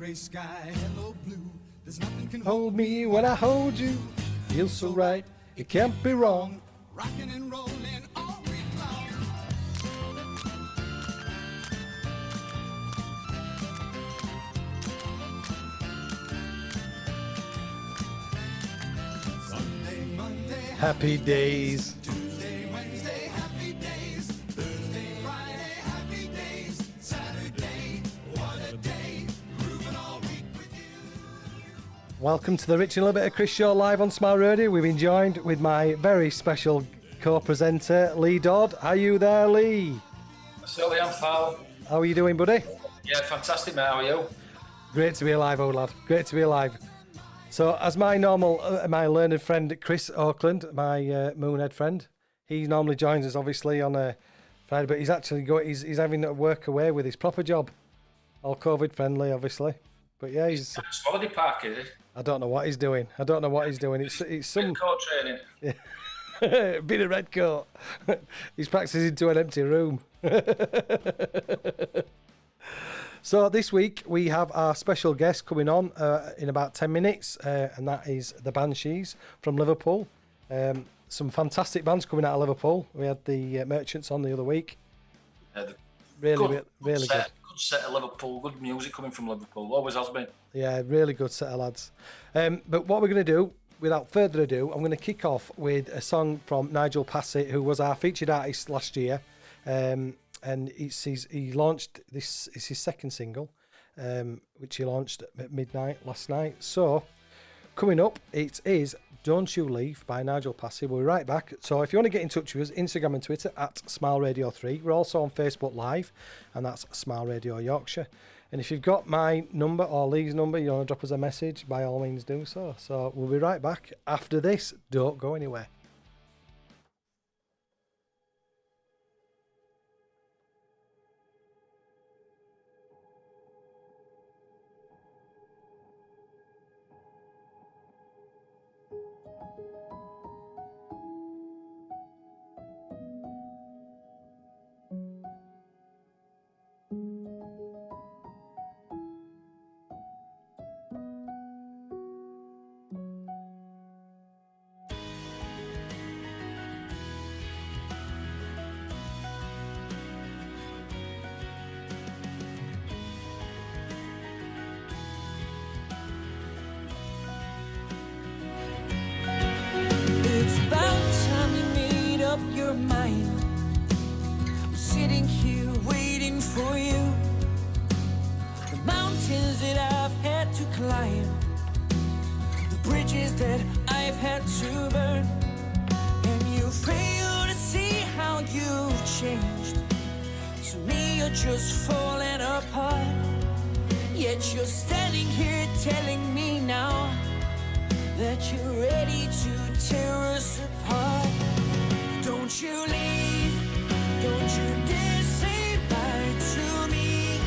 gray sky, hello blue. There's nothing can Hold me when I hold you. Feels so right, it can't be wrong. Rocking and rolling all week long. Sunday, Monday, Happy days. Tuesday, Wednesday, happy days. Thursday, Friday, happy days. Saturday, what a day. Grooving all week with you. Welcome to the Rich and a Little Bit of Chris show live on Smile Radio. We've been joined with my very special co-presenter, Lee Dodd. How are you there, Lee? I certainly am, pal. How are you doing, buddy? Yeah, fantastic, mate. How are you? Great to be alive, old lad. Great to be alive. So, as my my learned friend Chris Oakland, my Moonhead friend, he normally joins us obviously on a Friday, but he's actually he's having to work away with his proper job, all COVID friendly, obviously. But yeah, he's Holiday park, is it? I don't know what he's doing. It's some Court training. bit of red coat. He's practicing to an empty room. So this week we have our special guest coming on in about 10 minutes, and that is the Banshees from Liverpool. Some fantastic bands coming out of Liverpool. We had the Merchants on the other week. Really good. Good set of Liverpool, good music coming from Liverpool. Always has been. Yeah, really good set of lads. But what we're going to do, without further ado, I'm going to kick off with a song from Nigel Passett, who was our featured artist last year. And he launched this is his second single, which he launched at midnight last night. So coming up, it is Don't You Leave by Nigel Passett. We'll be right back. So if you want to get in touch with us, Instagram and Twitter at Smile Radio 3. We're also on Facebook Live, and that's Smile Radio Yorkshire. And if you've got my number or Lee's number, you want to drop us a message, by all means do so. So we'll be right back after this. Don't go anywhere. Your mind. I'm sitting here waiting for you. The mountains that I've had to climb, the bridges that I've had to burn, and you fail to see how you've changed. To me you're just falling apart, yet you're standing here telling me now that you're ready to tear us apart. Don't you leave, don't you dare say bye to me.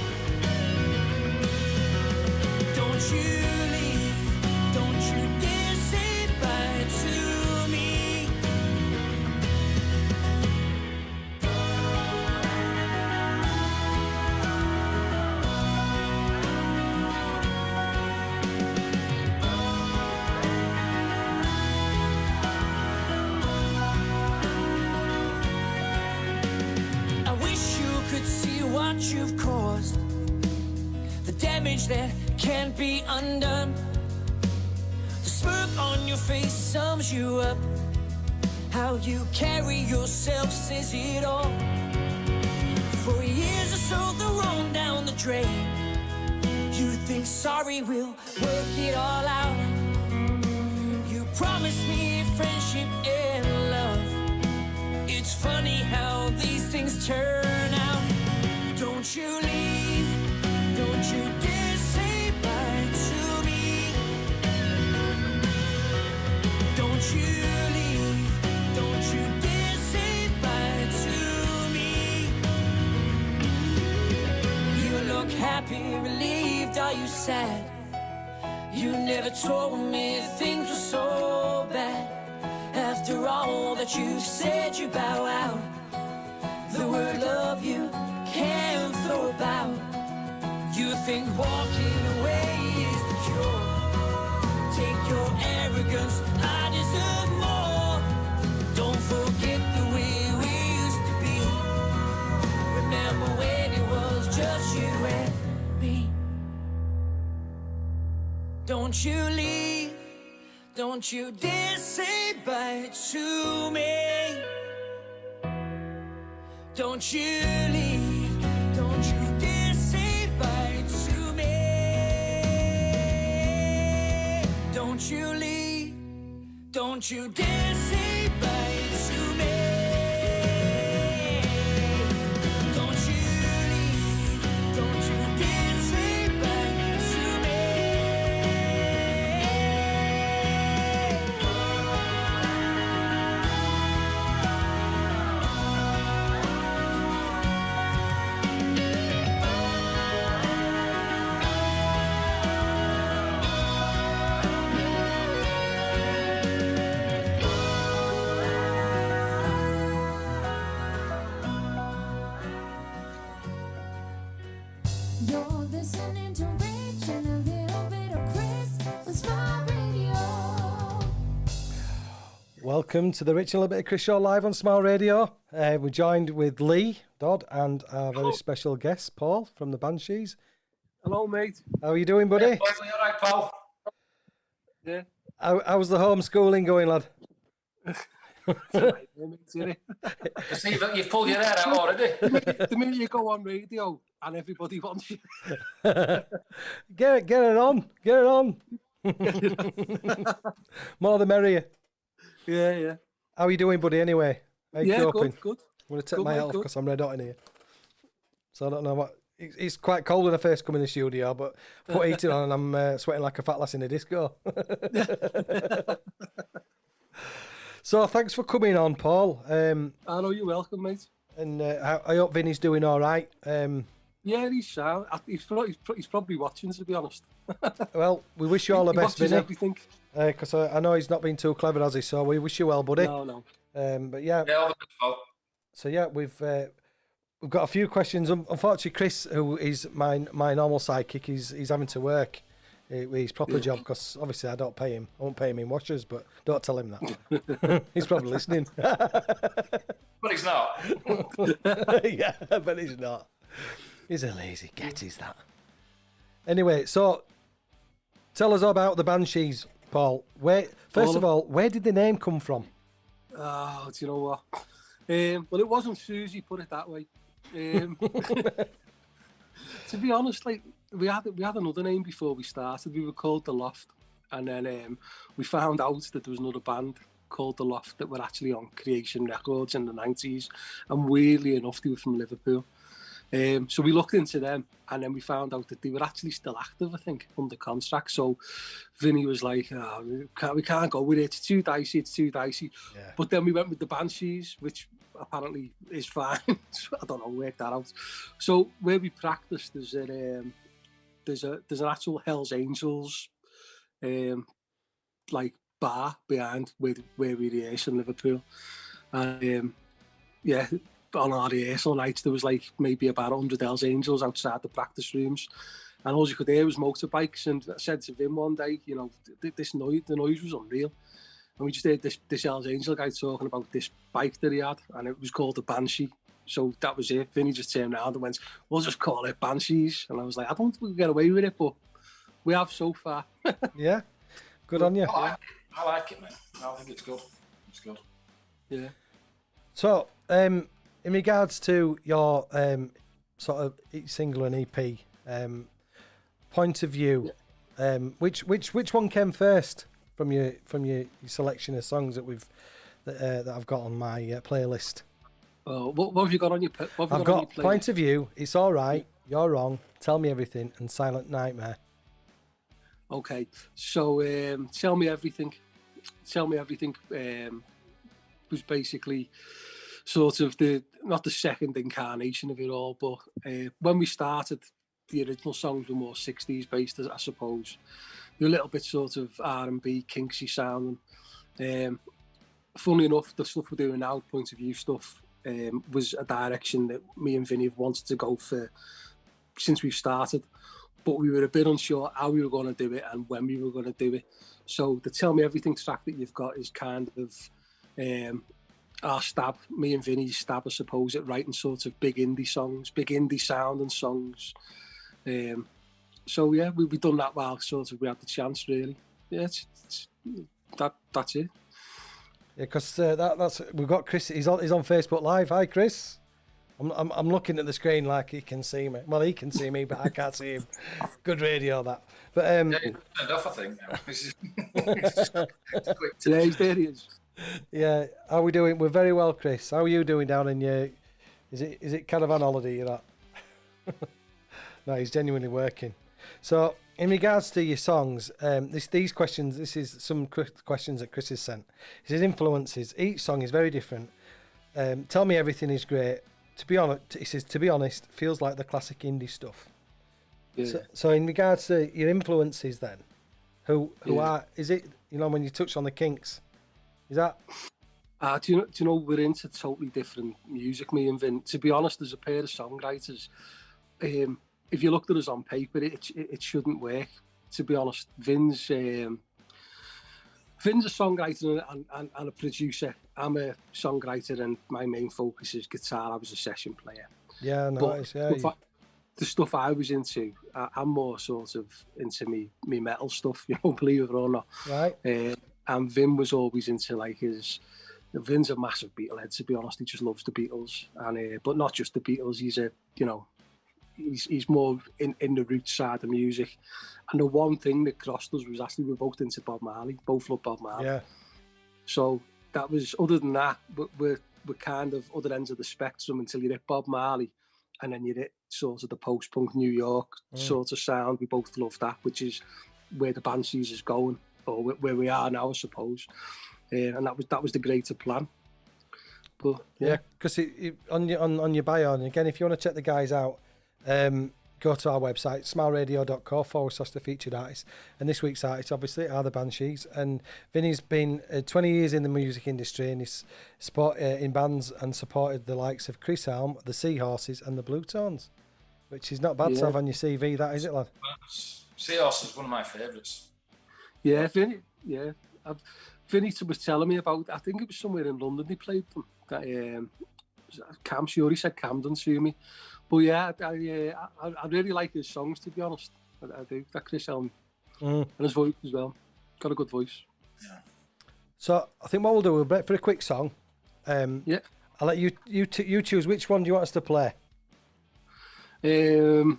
Don't you leave, don't you dare say bye to me. What you've caused, the damage that can't be undone. The smirk on your face sums you up. How you carry yourself says it all. For years I sowed the wrong down the drain. You think sorry will work it all out. You promised me friendship and love. It's funny how these things turn out. Don't you leave, don't you dare say bye to me. Don't you leave, don't you dare say bye to me. You look happy, relieved, are you sad? You never told me things were so bad. After all that you said, you bow out. The word love you can't throw about. You think walking away Don't you leave, don't you dare say bye to me. Don't you leave, don't you dare say bye to me. Don't you leave, don't you dare say bye to me. Don't you leave, don't you dare say bye to me. You're listening to Rich and a little bit of Chris on Smile Radio. Welcome to the Rich and a Little Bit of Chris show live on Smile Radio. We're joined with Lee Dodd and our very special guest, Paul, from the Banshees. Hello, mate. How are you doing, buddy? Paul, you all right, pal? Yeah. How's the homeschooling going, lad? See, you've pulled your hair out already. The minute you go on radio and everybody wants you. Get it on. Get it on. More the merrier. Yeah. How are you doing, buddy, anyway? How you Yeah, coping? good. I'm going to take Good, my mate, hat off good. because I'm red hot in here. So I don't know what... It's quite cold when I first come in the studio, but I put heating on and I'm sweating like a fat lass in a disco. So thanks for coming on, Paul. I know you're welcome, mate. And I hope Vinny's doing all right. Yeah, he's sound. He's probably watching, to be honest. Well, we wish you all the He best, watches Vinny. everything. Because I know he's not been too clever, has he? So we wish you well, buddy. No. But yeah, Yeah, all the best, pal. so yeah, we've got a few questions. Unfortunately, Chris, who is my normal sidekick, he's having to work his proper job because obviously I don't pay him. I won't pay him in washers, but don't tell him that. He's probably listening. But he's not. Yeah, but he's not. He's a lazy cat, is that? Anyway, so tell us about the Banshees, Paul. First of all, where did the name come from? Oh, do you know what? Well, it wasn't Susie, put it that way. To be honest, like we had another name before we started. We were called The Loft, and then we found out that there was another band called The Loft that were actually on Creation Records in the 90s, and weirdly enough, they were from Liverpool. So we looked into them, and then we found out that they were actually still active, I think, under contract. So Vinny was like, oh, we can't go with it. It's too dicey. Yeah. But then we went with the Banshees, which apparently is fine. So I don't know, work that out. So where we practice, there's an actual Hell's Angels like bar behind where we rehearse in Liverpool. And yeah, on our rehearsal nights, there was like maybe about 100 Hells Angels outside the practice rooms, and all you could hear was motorbikes. And I said to Vin one day, you know, the noise was unreal, and we just heard this Hells Angel guy talking about this bike that he had, and it was called a Banshee. So that was it. Vinny just turned around and went, "We'll just call it Banshees." And I was like, "I don't think we can get away with it, but we have so far." Yeah, good on you. I like it, man. I think it's good. It's good. Yeah. So, in regards to your sort of single and EP point of view, which one came first from your selection of songs that I've got on my playlist? What have you got on your? I've got Point of View, It's All Right, You're Wrong, Tell Me Everything, and Silent Nightmare. Okay, so Tell Me Everything. Tell Me Everything was basically sort of not the second incarnation of it all, but when we started, the original songs were more 60s based, I suppose. They're a little bit sort of R&B, kinksy sounding. Funnily enough, the stuff we're doing now, Point of View stuff, was a direction that me and Vinny have wanted to go for since we've started, but we were a bit unsure how we were going to do it and when we were going to do it. So the Tell Me Everything track that you've got is kind of our stab, me and Vinny's stab, I suppose, at writing sort of big indie songs, big indie sounding songs. So yeah, we done that while sort of we had the chance, really. Yeah, that's it. Yeah, because that's we've got Chris. He's on Facebook Live. Hi, Chris. I'm looking at the screen like he can see me. Well, he can see me, but I can't see him. Good radio, that. But Yeah, it's turned off, I think. Now. Quick Yeah, there he is. yeah, how are we doing? We're very well, Chris. How are you doing down in your? Is it caravan holiday you're at? No, he's genuinely working. So, in regards to your songs, these questions, this is some questions that Chris has sent. He says influences. Each song is very different. Tell Me Everything is great. To be honest, he says, to be honest, feels like the classic indie stuff. Yeah. So in regards to your influences, then, who are? Is it when you touch on the Kinks? Is that? Do you know we're into totally different music, me and Vin. To be honest, as a pair of songwriters, if you looked at us on paper, it shouldn't work. To be honest, Vin's a songwriter and a producer. I'm a songwriter, and my main focus is guitar. I was a session player. Yeah, nice. The stuff I was into, I'm more sort of into me metal stuff, believe it or not. Right. And Vin was always into Vin's a massive Beatlehead, to be honest. He just loves the Beatles, and but not just the Beatles. He's more in the roots side of music. And the one thing that crossed us was actually we're both into Bob Marley. Both love Bob Marley. Yeah. So that was, other than that, we're kind of other ends of the spectrum until you hit Bob Marley, and then you hit sort of the post-punk New York sort of sound. We both love that, which is where the Banshees is going, or where we are now, I suppose. And that was the greater plan. But yeah, because on your bio, and again, if you want to check the guys out, go to our website, smileradio.co/the featured artist. And this week's artists, obviously, are the Banshees. And Vinny's been 20 years in the music industry, and he's in bands and supported the likes of Chris Helm, the Seahorses, and the Blue Tones, which is not bad to have on your CV, that is it, lad? Seahorse is one of my favourites. Yeah, Vinny. Yeah, Vinny was telling me about. I think it was somewhere in London he played them. That sure he said Camden to me. But yeah, I really like his songs, to be honest. I do. That Chris Helm. And his voice as well. Got a good voice. Yeah. So I think what we'll do, we'll break for a quick song. Yeah. I'll let you choose. Which one do you want us to play? Do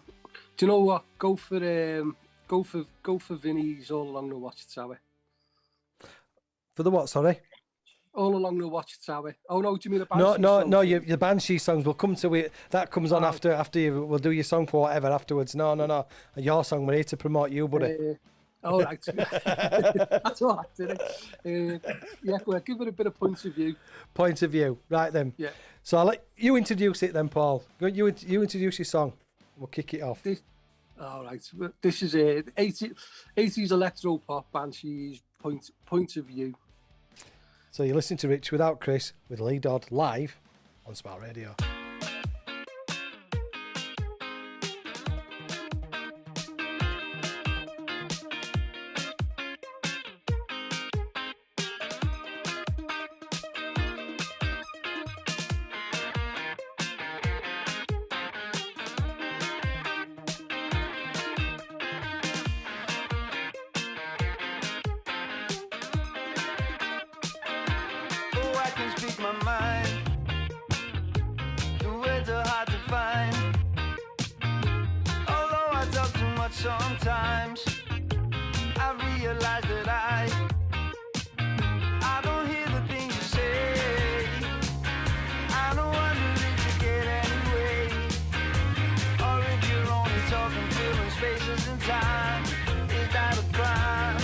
you know what? Go for Vinny's All Along the Watchtower. For the what, sorry? All Along the Watchtower. Oh no, do you mean the Banshees? No. Your Banshee songs. We'll come to it. That comes on after you. We'll do your song for whatever afterwards. No. Your song. We're here to promote you, buddy. All right. That's all right, isn't it? Yeah, well, give it a bit of point of view. Point of view, right then. Yeah. So I'll let you introduce it then, Paul. You introduce your song. We'll kick it off. All right. This is 80s electro pop Banshees point of view. So you're listening to Rich Without Chris with Lee Dodd live on Smart Radio. Sometimes I realize that I don't hear the things you say. I don't wonder if you get anyway, or if you're only talking filling spaces and time. Is that a crime?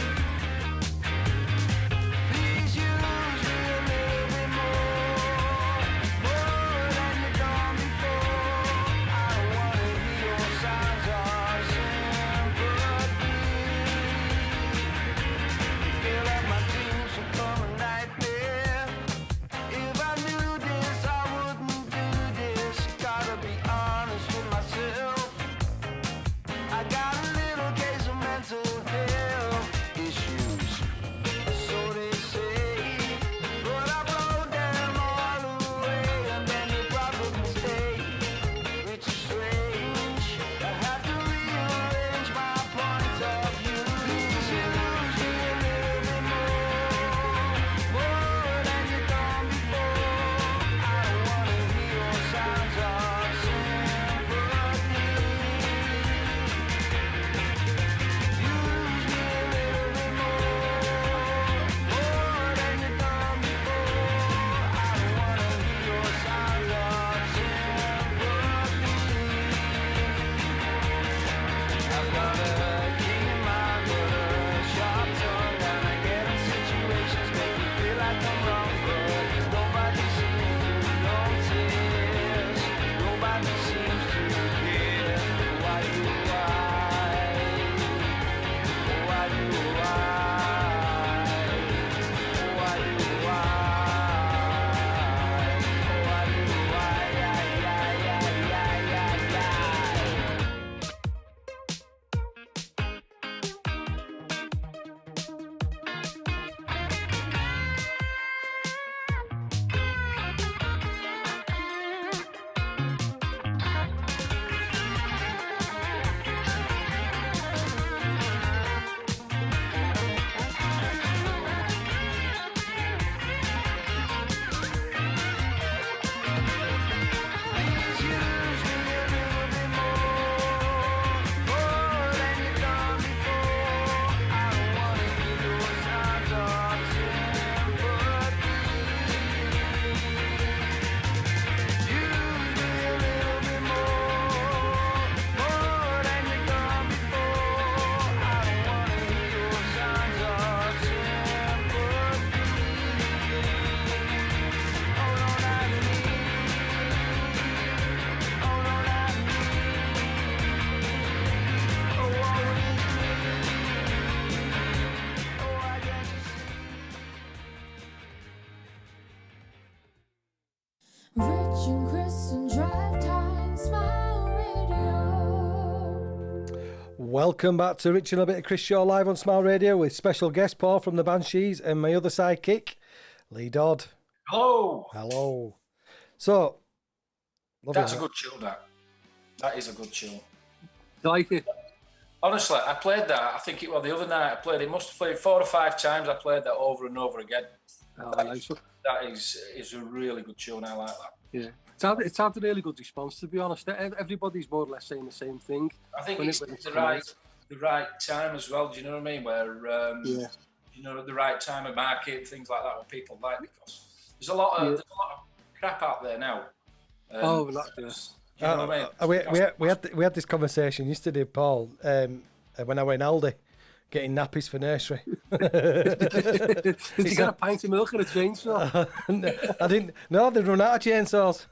Please use me a little bit more than you've done before. I don't wanna hear your signs of sympathy. Feel like my dreams become a nightmare. If I knew this, I wouldn't do this. Gotta be honest with myself. I got a little case Chris and Drive Time Smile Radio. Welcome back to Rich and a Bit of Chris Shaw live on Smile Radio with special guest Paul from the Banshees and my other sidekick, Lee Dodd. Hello. Hello. So, lovely, That's a mate. good chill, that. That is a good chill. You like it? Honestly, I played that. I think it was the other night. I played it. Must have played 4 or 5 times. I played that over and over again. Oh, That nice one. That is a really good tune. I like that. Yeah. It's had a really good response, to be honest. Everybody's more or less saying the same thing. I think When it's it- when it's the come right out. the right time as well. Do you know what I mean? Where Yeah. you know, the right time of market, things like that, what people like, because there's a lot of crap out there now. Oh, that, yeah. You know what I mean? We had this conversation yesterday, Paul, when I went in Aldi getting nappies for nursery. Did you get a pint of milk and a chainsaw? I didn't. No, they'd run out of chainsaws.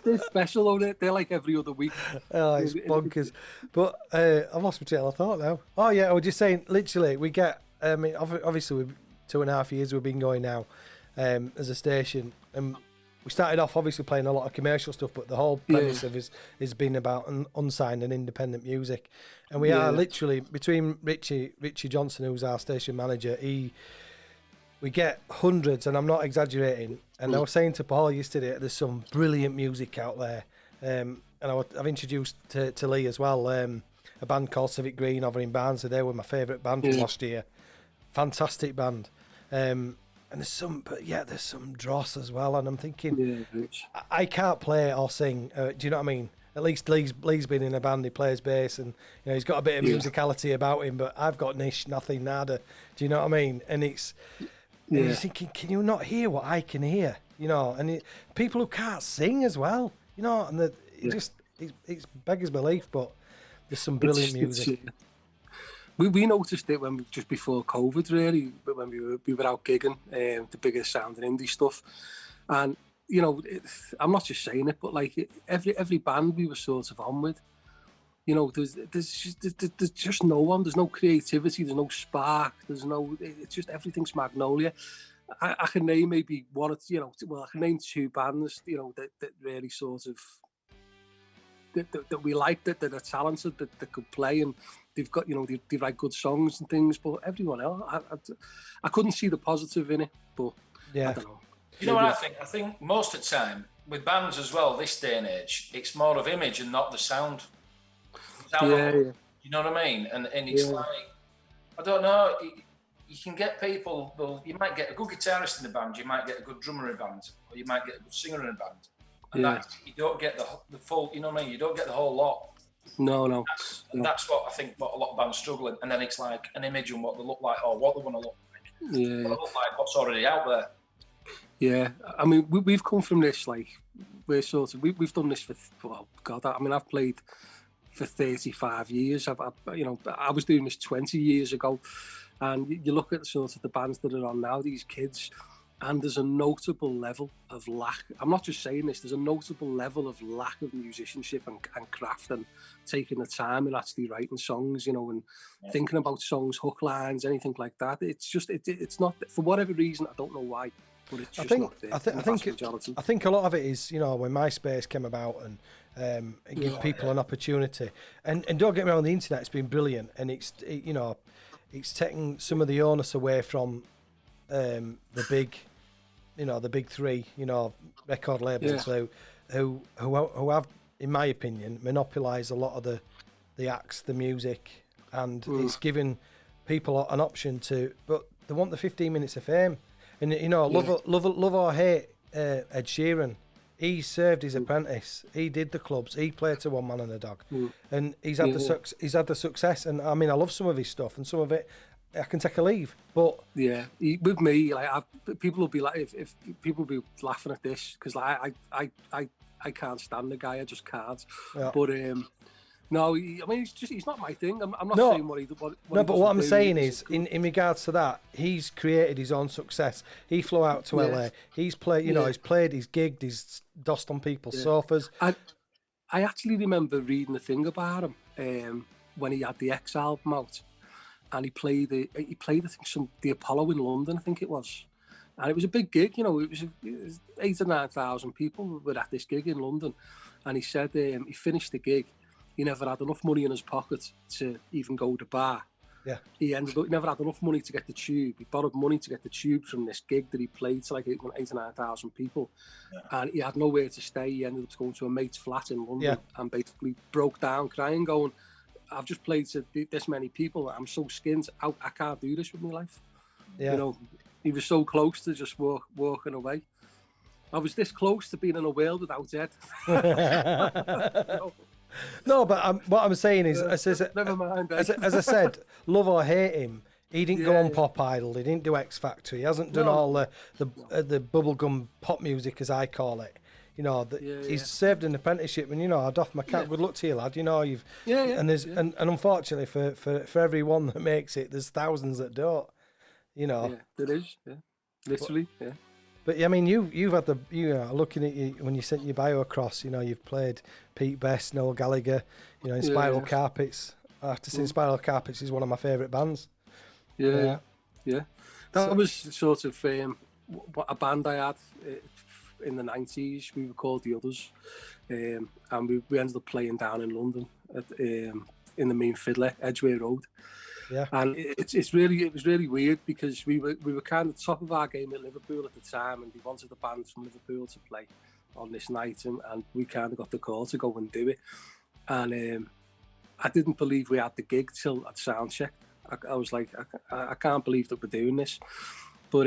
They're special, though. They're like every other week. Oh, it's bonkers. But I've lost my train of thought now. Oh, yeah, I was just saying, literally, we get, I mean, obviously, 2.5 years we've been going now as a station. And we started off, obviously, playing a lot of commercial stuff, but the whole premise of it has been about unsigned and independent music. And we are literally, between Richie Johnson, who's our station manager, we get hundreds, and I'm not exaggerating. And I was saying to Paul yesterday, there's some brilliant music out there. And I've introduced to Lee as well a band called Civic Green over in Barnsley. They were my favourite band from last year. Fantastic band. And there's some dross as well. And I'm thinking, I can't play or sing. Do you know what I mean? At least Lee's been in a band. He plays bass, and you know he's got a bit of musicality about him. But I've got nothing, nada. Do you know what I mean? And it's. And you're thinking, can you not hear what I can hear? You know, and people who can't sing as well, you know, and it's beggars belief, but there's some brilliant music. We noticed it just before COVID, really, but when we were out gigging, the bigger sound and indie stuff, and you know, I'm not just saying it, but like every band we were sort of on with, you know, there's just no one. There's no creativity. There's no spark. It's just everything's magnolia. I can name maybe one, you know, I can name 2 bands, you know, that really sort of that we like, that are talented, that could play, and they've got, you know, they write good songs and things. But everyone else, I couldn't see the positive in it. But I don't know. You know what I think? I think most of the time with bands as well, this day and age, it's more of image and not the sound. You know what I mean? And it's like, I don't know, you can get people, you might get a good guitarist in the band, you might get a good drummer in a band, or you might get a good singer in a band. And you don't get the full, you know what I mean? You don't get the whole lot. No. That's what I think what a lot of bands struggle in. And then it's like an image and what they look like or what they want to look like. What they look like what's already out there. Yeah, I mean, we've come from this, like, we're sort of, we've done this for, well, God, I mean, I've played for 35 years. I was doing this 20 years ago, and you look at sort of the bands that are on now, these kids, and there's a notable level of lack. I'm not just saying this, there's a notable level of lack of musicianship and craft and taking the time and actually writing songs, you know, and thinking about songs, hook lines, anything like that. It's just, it's not, for whatever reason, I don't know why. But it's just not there. I think a lot of it is, you know, when MySpace came about and it gave people an opportunity. And don't get me wrong, the internet's been brilliant, and it's taking some of the onus away from the big 3, you know, record labels who have, in my opinion, monopolised a lot of the acts, the music, and it's giving people an option to, but they want the 15 minutes of fame. And, you know, love or hate Ed Sheeran, he served his apprentice. He did the clubs. He played to One Man and a Dog. And he's had the success. And, I mean, I love some of his stuff, and some of it I can take a leave. But with me, like, people will be like, if people will be laughing at this, because like, I can't stand the guy. I just can't. Yeah. But no, I mean, he's not my thing. I'm not saying what he does. No, but what I'm saying is, in regards to that, he's created his own success. He flew out to LA. He's played, you know, he's played, he's gigged, he's dossed on people's sofas. I actually remember reading a thing about him when he had the X album out, and he played I think the Apollo in London, I think it was. And it was a big gig, you know. It was 8,000 or 9,000 people were at this gig in London, and he said he finished the gig. He never had enough money in his pocket to even go to the bar. Yeah. He never had enough money to get the tube. He borrowed money to get the tube from this gig that he played to like 8,000 or 9,000 people. Yeah. And he had nowhere to stay. He ended up going to a mate's flat in London and basically broke down crying, going, I've just played to this many people. I'm so skinned. I can't do this with my life. Yeah. You know, he was so close to just walking away. I was this close to being in a world without Ed. You know? No, but what I'm saying is, never mind. As I said, love or hate him, he didn't go on Pop Idol. He didn't do X Factor. He hasn't done all the bubblegum pop music, as I call it. You know, he's served an apprenticeship, and you know, I'd off my cap. Good luck to you, lad. You know, and there's and unfortunately for everyone that makes it, there's thousands that don't. You know, there is, literally, But I mean, you've had looking at you when you sent your bio across, you know, you've played Pete Best, Noel Gallagher, you know, in Spiral Carpets. I have to say, Spiral Carpets is one of my favourite bands. Yeah. That was sort of a band I had in the 90s. We were called The Others, and we ended up playing down in London in the Main Fiddler, Edgware Road. Yeah, and it was really weird because we were kind of top of our game at Liverpool at the time, and they wanted the band from Liverpool to play on this night, and we kind of got the call to go and do it. And I didn't believe we had the gig till I'd sound checked. I was like, I can't believe that we're doing this. But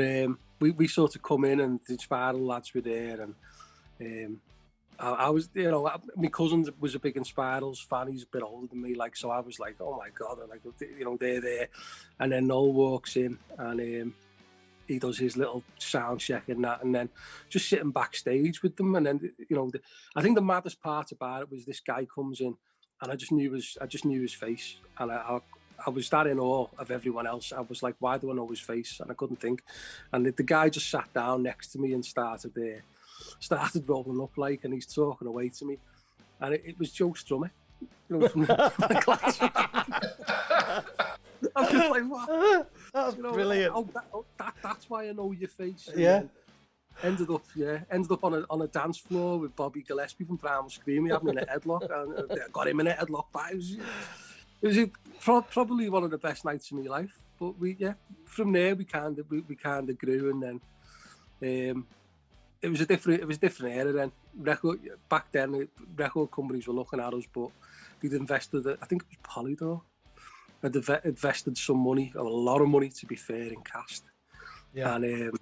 we sort of come in, and the Spiral lads were there, and I was, you know, my cousin was a big Spirals fan. He's a bit older than me, like, so I was like, oh my God, and like, you know, they're there, and then Noel walks in, and he does his little sound check and that, and then just sitting backstage with them, and then, you know, I think the maddest part about it was this guy comes in, and I just knew his face, and I was that in awe of everyone else. I was like, why do I know his face? And I couldn't think, and the guy just sat down next to me and started rolling up, like, and he's talking away to me, and it was Joe Strummer, you know, from the class. I was just like, what? That's brilliant. That's why I know your face. And yeah. Ended up on a dance floor with Bobby Gillespie from Primal Scream. He had me in a headlock, and I got him in a headlock. But it was probably one of the best nights of my life. But from there we kind of grew, and then it was a different era then. Back then, record companies were looking at us, but they'd invested, I think it was Polydor, had invested some money, a lot of money to be fair, in Cast. Yeah. And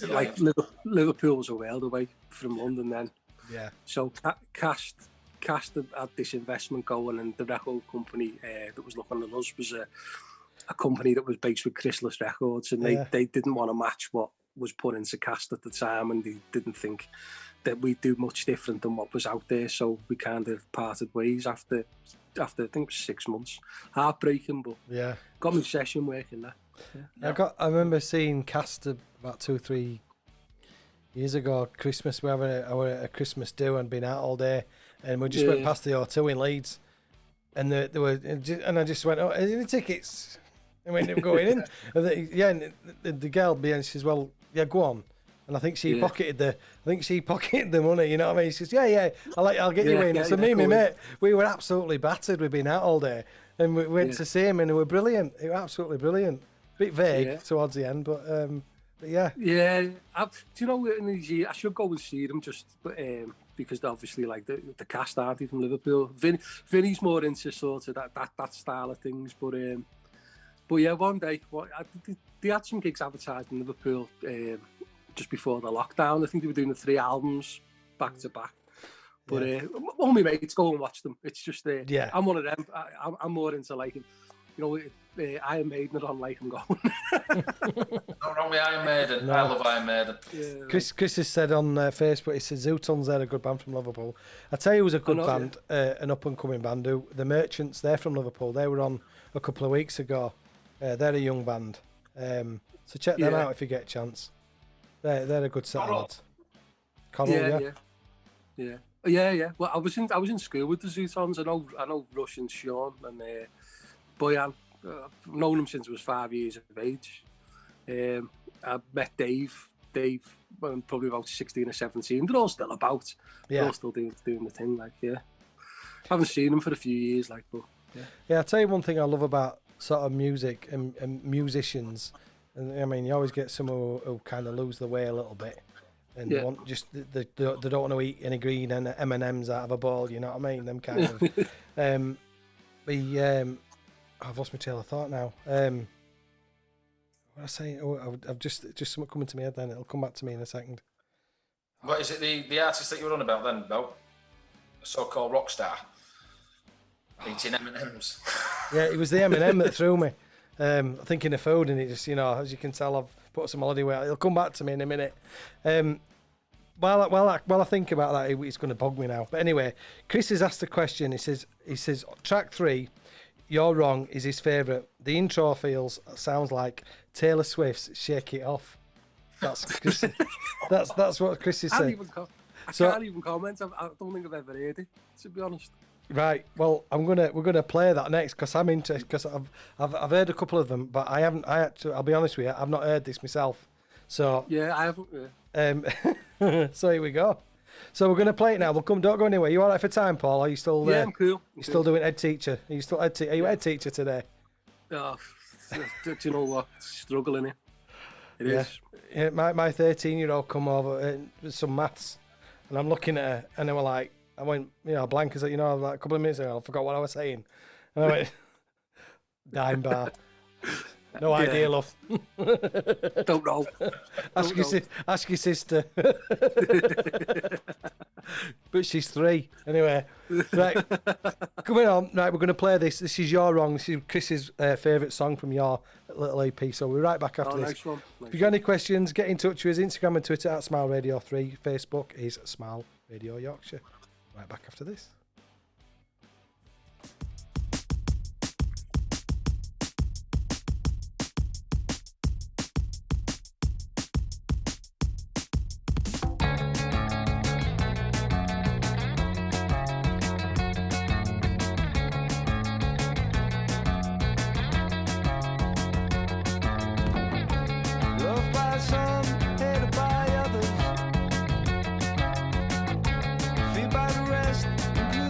like Liverpool was a world away from London then. Yeah. So Cast had this investment going, and the record company that was looking at us was a company that was based with Chrysalis Records, and they didn't want to match what was put into Cast at the time, and they didn't think that we'd do much different than what was out there, so we kind of parted ways after I think it was 6 months. Heartbreaking, but got me session working there. I remember seeing Cast about 2-3 years ago, Christmas. We were having a Christmas do and been out all day, and we just went past the O2 in Leeds, and there were, and I just went, oh, are there any tickets? And we ended up going in. And the girl behind says, well, yeah, go on. And I think she pocketed the money, you know what I mean? She says, yeah, I'll get you in. So me and my mate, we were absolutely battered. We'd been out all day, and we went to see him, and they were brilliant. They were absolutely brilliant. Bit vague towards the end, but yeah. Yeah, do you know, in these years, I should go and see them just because obviously, like, the Cast aren't from Liverpool. Vinny's more into sort of that style of things, but yeah, one day, they had some gigs advertised in Liverpool just before the lockdown. I think they were doing the 3 albums back to back. But all my mates go and watch them. It's just, I'm one of them. I'm more into, like, you know, Iron Maiden are on, like, I'm going. Not wrong with Iron Maiden. No. I love Iron Maiden. Yeah. Chris has said on Facebook, he said Zootons, they're a good band from Liverpool. I tell you who's a good band, an up-and-coming band, the Merchants, they're from Liverpool. They were on a couple of weeks ago. They're a young band. So check them out if you get a chance. They're a good set of lads. Connell, yeah. Well, I was in school with the Zootons. I know Rush and Sean and Boyan. I've known them since I was 5 years of age. I met Dave, when I'm probably about 16 or 17. They're all still about. They're Yeah. all still doing the thing, like, yeah. Haven't seen them for a few years, like, but yeah. Yeah, I'll tell you one thing I love about sort of music and musicians. And I mean, you always get some who kind of lose the way a little bit. And Yeah. they want just they don't want to eat any green and M&Ms out of a bowl, you know what I mean? Them kind of. I've lost my trail of thought now. What was I saying? Oh, I've just something coming to my head. Then it'll come back to me in a second. What is it? The artist that you were on about then, Bo? A so-called rock star eating M&Ms. Yeah, it was the M&M that threw me. Thinking of food, and it just, you know, as you can tell, I've put some holiday weight. It'll come back to me in a minute. While I think about that, it's going to bog me now. But anyway, Chris has asked a question. He says track 3, You're Wrong, is his favourite. The intro sounds like Taylor Swift's "Shake It Off." That's Chris, that's what Chris is saying. I can't even comment. I don't think I've ever heard it, to be honest. Right. Well, we're gonna play that next because I'm interested, because I've heard a couple of them, but I haven't. I'll be honest with you, I've not heard this myself. So Yeah, I haven't. Yeah. so here we go. So we're gonna play it now. Don't go anywhere. You all right for time, Paul? Are you still there? Yeah, I'm cool. You still doing head teacher? Are you still head teacher? Are you head teacher today? Oh, do you know what? Struggling here. It is. Yeah. My 13-year-old come over with some maths, and I'm looking at her, and they were like, I went, blank as like a couple of minutes ago. I forgot what I was saying, and I went, dime bar. No idea, love. Don't know. Ask your sister. But she's 3 anyway. Right, coming on. Right, we're going to play this. This is You're Wrong. This is Chris's favourite song from your little EP. So we're right back after this. Nice one. If you got any questions, get in touch with us. Instagram and Twitter at Smile Radio 3. Facebook is Smile Radio Yorkshire. Right back after this. Loved by some, hated by others. Feared by the rest, including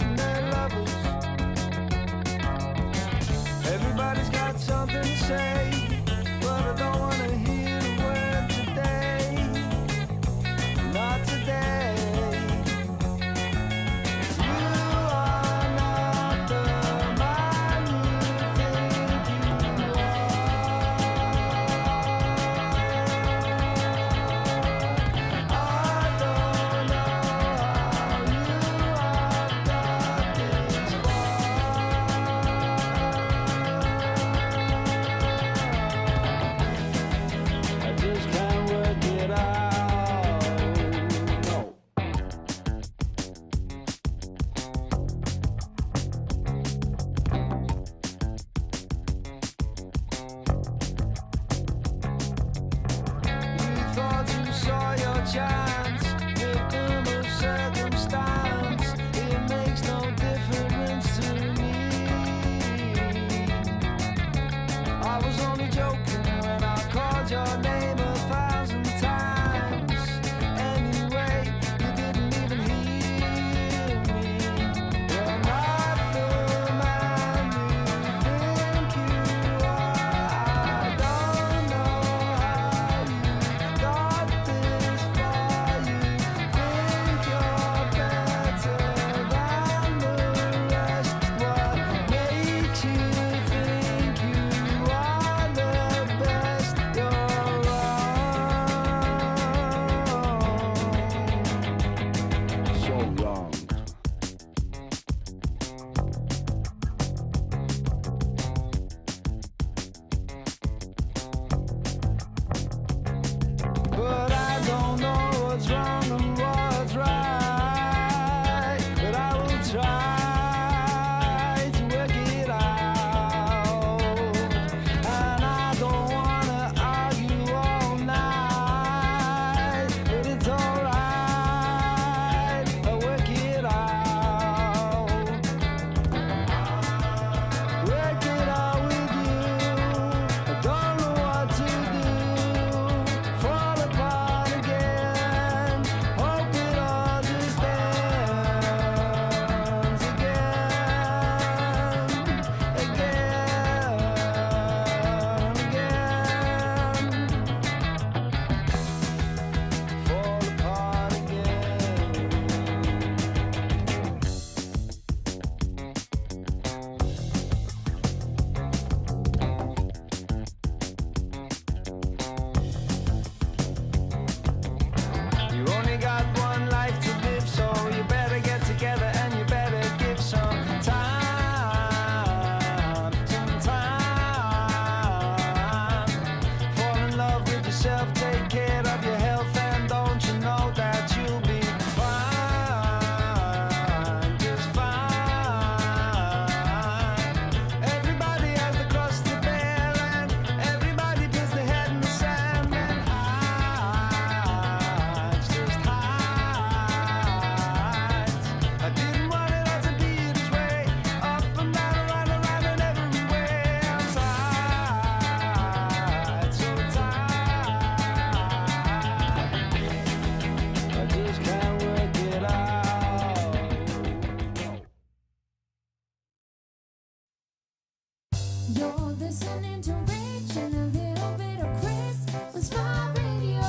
You're listening to Rich and a little bit of Chris on Smile Radio.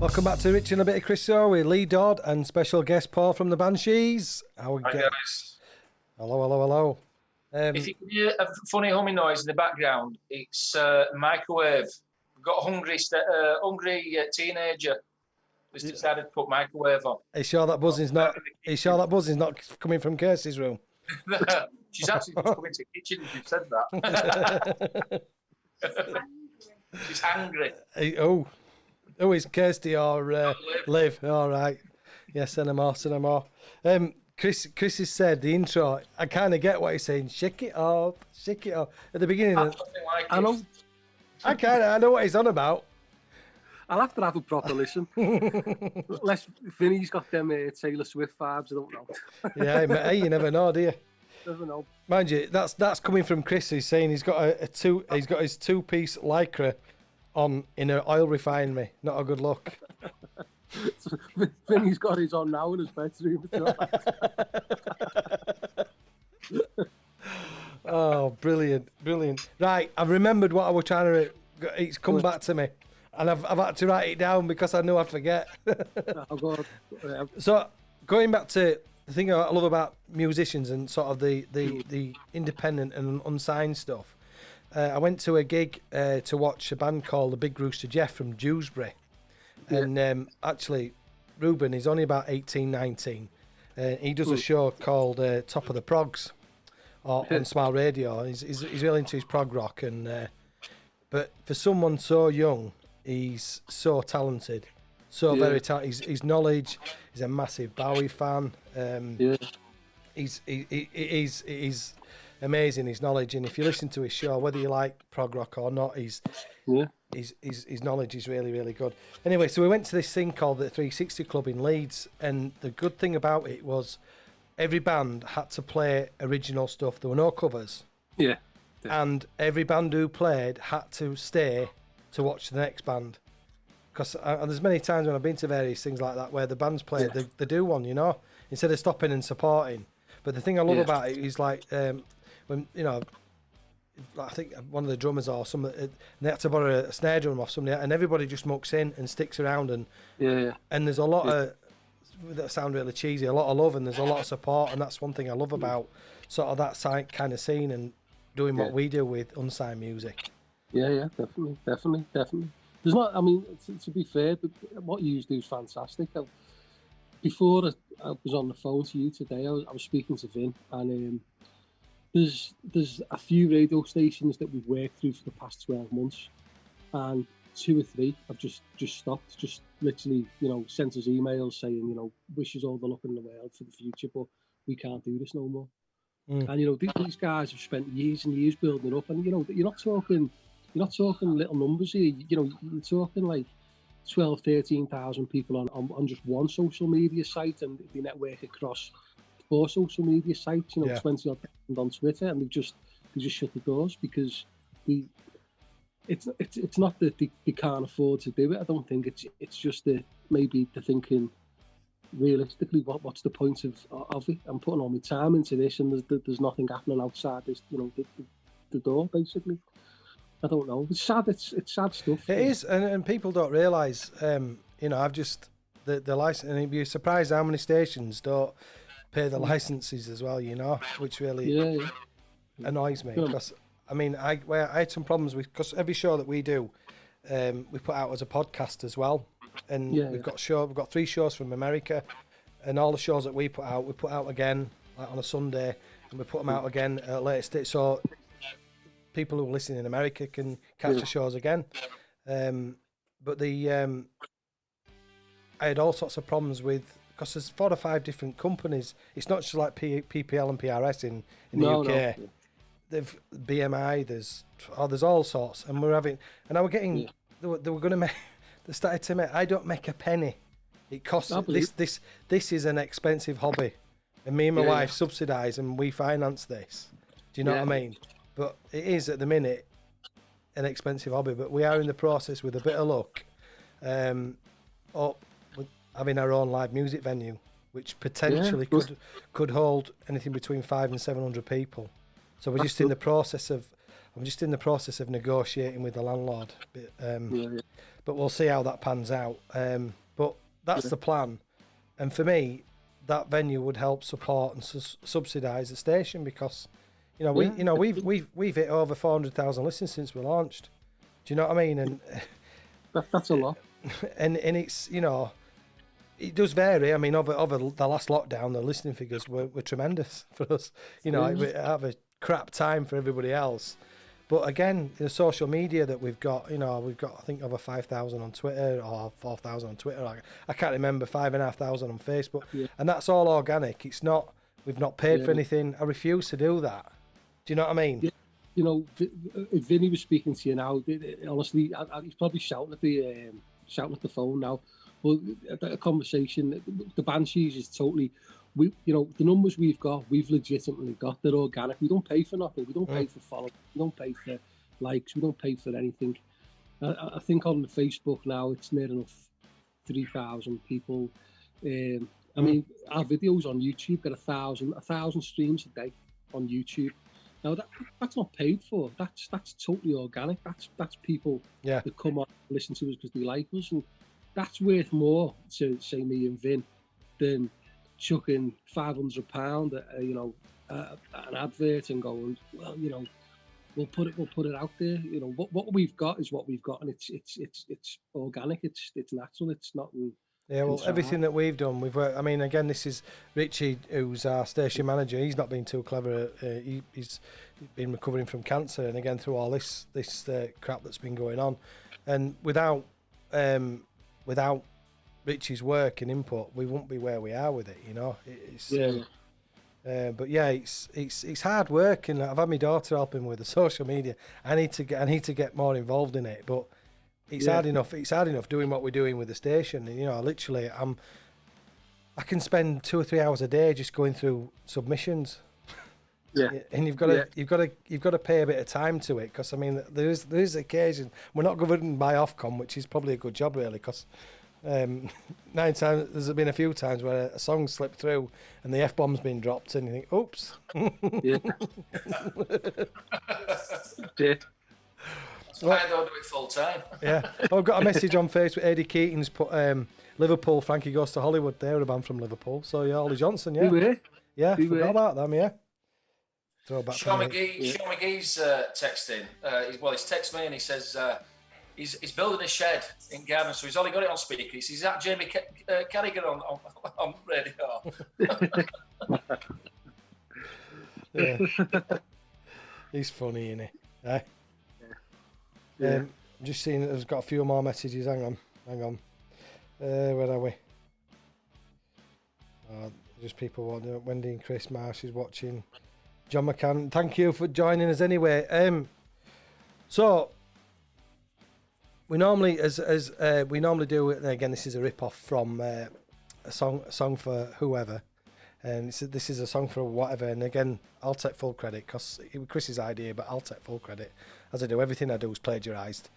Welcome back to Rich and a Bit of Chris Show with Lee Dodd and special guest Paul from the Banshees. Hi guys. Hello, hello, hello. If you can hear a funny humming noise in the background, it's microwave. We've got a hungry teenager who's decided to put microwave on. Are you sure that buzzing's not? Are you sure that buzzing's not coming from Kirsty's room? She's actually just come into the kitchen and you said that. She's hungry. Oh, is Kirsty or Liv? All right. Yeah, send them more. Chris has said the intro. I kind of get what he's saying. Shake it up. At the beginning. I know. I know what he's on about. I'll have to have a proper listen. Unless Vinny's got them Taylor Swift vibes, I don't know. Yeah, hey, you never know, do you? Never know. Mind you, that's coming from Chris. Who's saying he's got he's got his two-piece lycra on in an oil refinery. Not a good look. So, Vinny's got his on now in his bedroom. Oh, brilliant. Right, I've remembered what I was trying to. It's come back to me, and I've had to write it down because I knew I'd forget. Oh God. So going back to the thing I love about musicians and sort of the independent and unsigned stuff. I went to a gig to watch a band called the Big Rooster Jeff from Dewsbury. And actually, Ruben is only about 18, 19. He does a show called Top of the Progs on Smile Radio. He's really into his prog rock. But for someone so young, he's so talented. Very talented. His knowledge, he's a massive Bowie fan. He's amazing, his knowledge. And if you listen to his show, whether you like prog rock or not, his knowledge is really, really good. Anyway, so we went to this thing called the 360 Club in Leeds, and the good thing about it was every band had to play original stuff. There were no covers. Yeah. And every band who played had to stay to watch the next band. Because there's many times when I've been to various things like that where the band's played, they do one, you know, instead of stopping and supporting. But the thing I love about it is like when, you know, I think one of the drummers or something, they had to borrow a snare drum off somebody, and everybody just mucks in and sticks around, and and there's a lot of that sound really cheesy, a lot of love, and there's a lot of support, and that's one thing I love about sort of that kind of scene and doing what we do with unsigned music. Yeah, definitely. There's not, I mean, to be fair, what you do is fantastic. Before I was on the phone to you today, I was speaking to Vin, and there's a few radio stations that we've worked through for the past 12 months, and 2 or 3 have just stopped, just literally, you know, sent us emails saying, you know, wishes all the luck in the world for the future, but we can't do this no more. And you know, these guys have spent years and years building up, and you know, you're not talking little numbers here. You know, you're talking like 12, 13,000 people on just one social media site, and they network across 4 social media sites. You know, 20 odd on Twitter, and they just shut the doors because it's not that they can't afford to do it. I don't think it's just maybe they're thinking realistically, what's the point of it? I'm putting all my time into this, and there's nothing happening outside this, you know, the door basically. I don't know. It's sad. It's sad stuff. It is, and people don't realise. You know, I've just the license, and you'd be surprised how many stations don't pay the licenses as well. You know, which really annoys me because I mean, I had some problems with, because every show that we do, we put out as a podcast as well, and we've got 3 shows from America, and all the shows that we put out again like on a Sunday, and we put them out again at a later stage. So people who are listening in America can catch the shows again. But I had all sorts of problems with, because there's 4 or 5 different companies. It's not just like PPL and PRS in the UK. No. They've BMI. There's all sorts, and I were getting. They were going to make. They started to make. I don't make a penny. It costs this is an expensive hobby, and me and my wife subsidise and we finance this. Do you know what I mean? But it is at the minute an expensive hobby. But we are in the process, with a bit of luck, with having our own live music venue, which potentially could hold anything between 500 and 700 people. So we're just in the process of. I'm just in the process of negotiating with the landlord, but we'll see how that pans out. But that's the plan, and for me, that venue would help support and subsidise the station because, we've hit over 400,000 listens since we launched. Do you know what I mean? And that's a lot. And it's it does vary. I mean, over the last lockdown, the listening figures were tremendous for us. We have a crap time for everybody else. But again, the social media that we've got, I think over 5,000 on Twitter or 4,000 on Twitter. I can't remember, 5,500 on Facebook. Yeah. And that's all organic. It's not, we've not paid for anything. I refuse to do that. Do you know what I mean? Yeah. If Vinny was speaking to you now, honestly, he's probably shouting at the phone now. But a conversation, the Banshees is totally, the numbers we've got, we've legitimately got. They're organic. We don't pay for nothing. We don't pay for followers. We don't pay for likes. We don't pay for anything. I think on the Facebook now, it's near enough 3,000 people. I mean, our videos on YouTube get 1,000 streams a day on YouTube. Now that's not paid for. That's totally organic. That's people that come on and listen to us because they like us, and that's worth more to say me and Vin than chucking £500 at an advert and going, well, we'll put it out there. What we've got is what we've got, and it's organic. It's natural. It's not. Yeah, well, everything that we've done, we've worked. I mean, again, this is Richie, who's our station manager. He's not been too clever. He's been recovering from cancer, and again through all this crap that's been going on, and without Richie's work and input, we wouldn't be where we are with it. But yeah, it's hard work, and I've had my daughter helping with the social media. I need to get more involved in it, but. It's hard enough. It's hard enough doing what we're doing with the station. Literally, I can spend 2 or 3 hours a day just going through submissions. Yeah, and you've got to pay a bit of time to it because I mean, there's occasion we're not governed by Ofcom, which is probably a good job really because 9 times there's been a few times where a song slipped through and the F-bomb's been dropped and you think, oops. Well, I don't do it full time. Yeah, I've got a message on Facebook. Eddie Keating's put Liverpool. Frankie Goes to Hollywood. They're a band from Liverpool. So yeah, Ollie Johnson. Yeah, forgot about them. Yeah. Sean McGee's texting. He's texted me and he says he's building a shed in Garden, so he's only got it on speaker. He says, "Is that Jamie Carragher on radio?" Yeah. He's funny, isn't he? I'm just seeing that there's got a few more messages. Hang on. Where are we? Just people wanting. Wendy and Chris Marsh is watching. John McCann, thank you for joining us anyway. So we normally, we normally do. Again, this is a rip off from a song for whoever, and this is a song for whatever. And again, I'll take full credit because it was Chris's idea, but I'll take full credit. As I do, everything I do is plagiarised.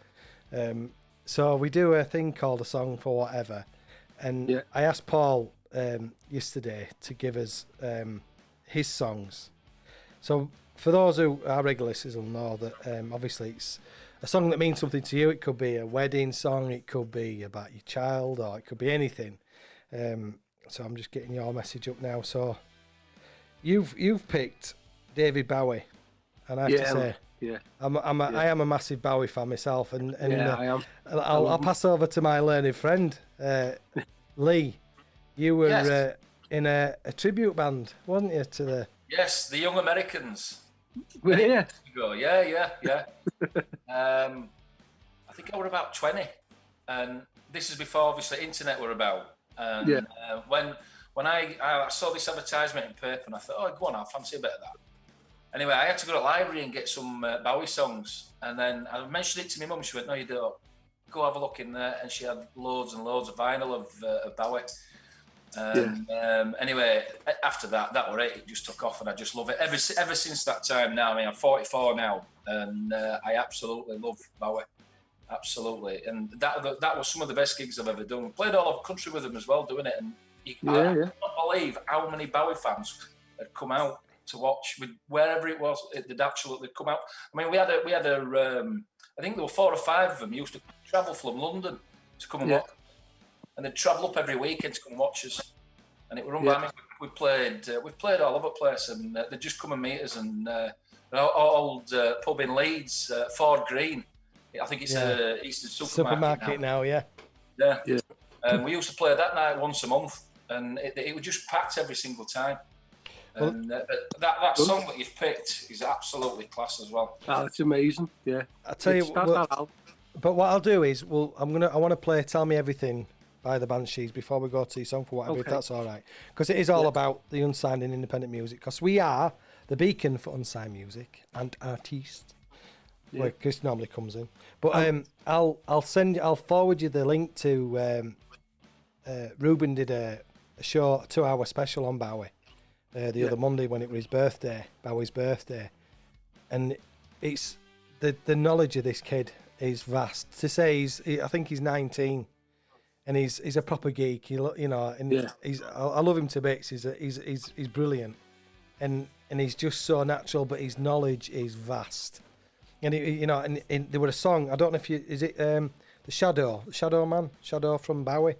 So we do a thing called A Song for Whatever. And I asked Paul yesterday to give us his songs. So for those who are regular listeners will know that obviously it's a song that means something to you. It could be a wedding song, it could be about your child, or it could be anything. So I'm just getting your message up now. So you've picked David Bowie, and I have to say, I am a massive Bowie fan myself, and I am. I'll pass over to my learned friend, Lee. You were in a tribute band, wasn't you, to the? Yes, the Young Americans. Yeah. Yeah. I think I was about 20, and this is before obviously internet were about. And when I saw this advertisement in paper, and I thought, oh, go on, I'll fancy a bit of that. Anyway, I had to go to the library and get some Bowie songs, and then I mentioned it to my mum. She went, "No, you don't. Go have a look in there." And she had loads and loads of vinyl of Bowie. Anyway, after that was it. It just took off, and I just love it ever since that time. Now, I mean, I'm 44 now, and I absolutely love Bowie, absolutely. And that was some of the best gigs I've ever done. Played all over the country with them as well, doing it. And I can't believe how many Bowie fans had come out to watch with wherever it was. They'd absolutely come out. I mean, we had a. I think there were 4 or 5 of them used to travel from London to come and watch, and they'd travel up every weekend to come and watch us. And it were run by me. We've played all over the place, and they'd just come and meet us. And an old pub in Leeds, Ford Green. I think it's a Eastern supermarket now. Yeah. And we used to play that night once a month, and it was just packed every single time. And that song that you've picked is absolutely class as well. That's amazing. Yeah, I tell you, but what I'll do is, I want to play "Tell Me Everything" by the Banshees before we go to your song for whatever, if that's all right, because it is all about the unsigned and independent music. Because we are the beacon for unsigned music and artists, where Chris normally comes in. But I'll forward you the link to. Ruben did a show, a 2-hour special on Bowie. The other Monday when it was his birthday, Bowie's birthday, and it's the knowledge of this kid is vast. To say I think he's 19, and he's a proper geek. I love him to bits. He's brilliant, and he's just so natural. But his knowledge is vast, and and there was a song. I don't know if the Shadow Man from Bowie.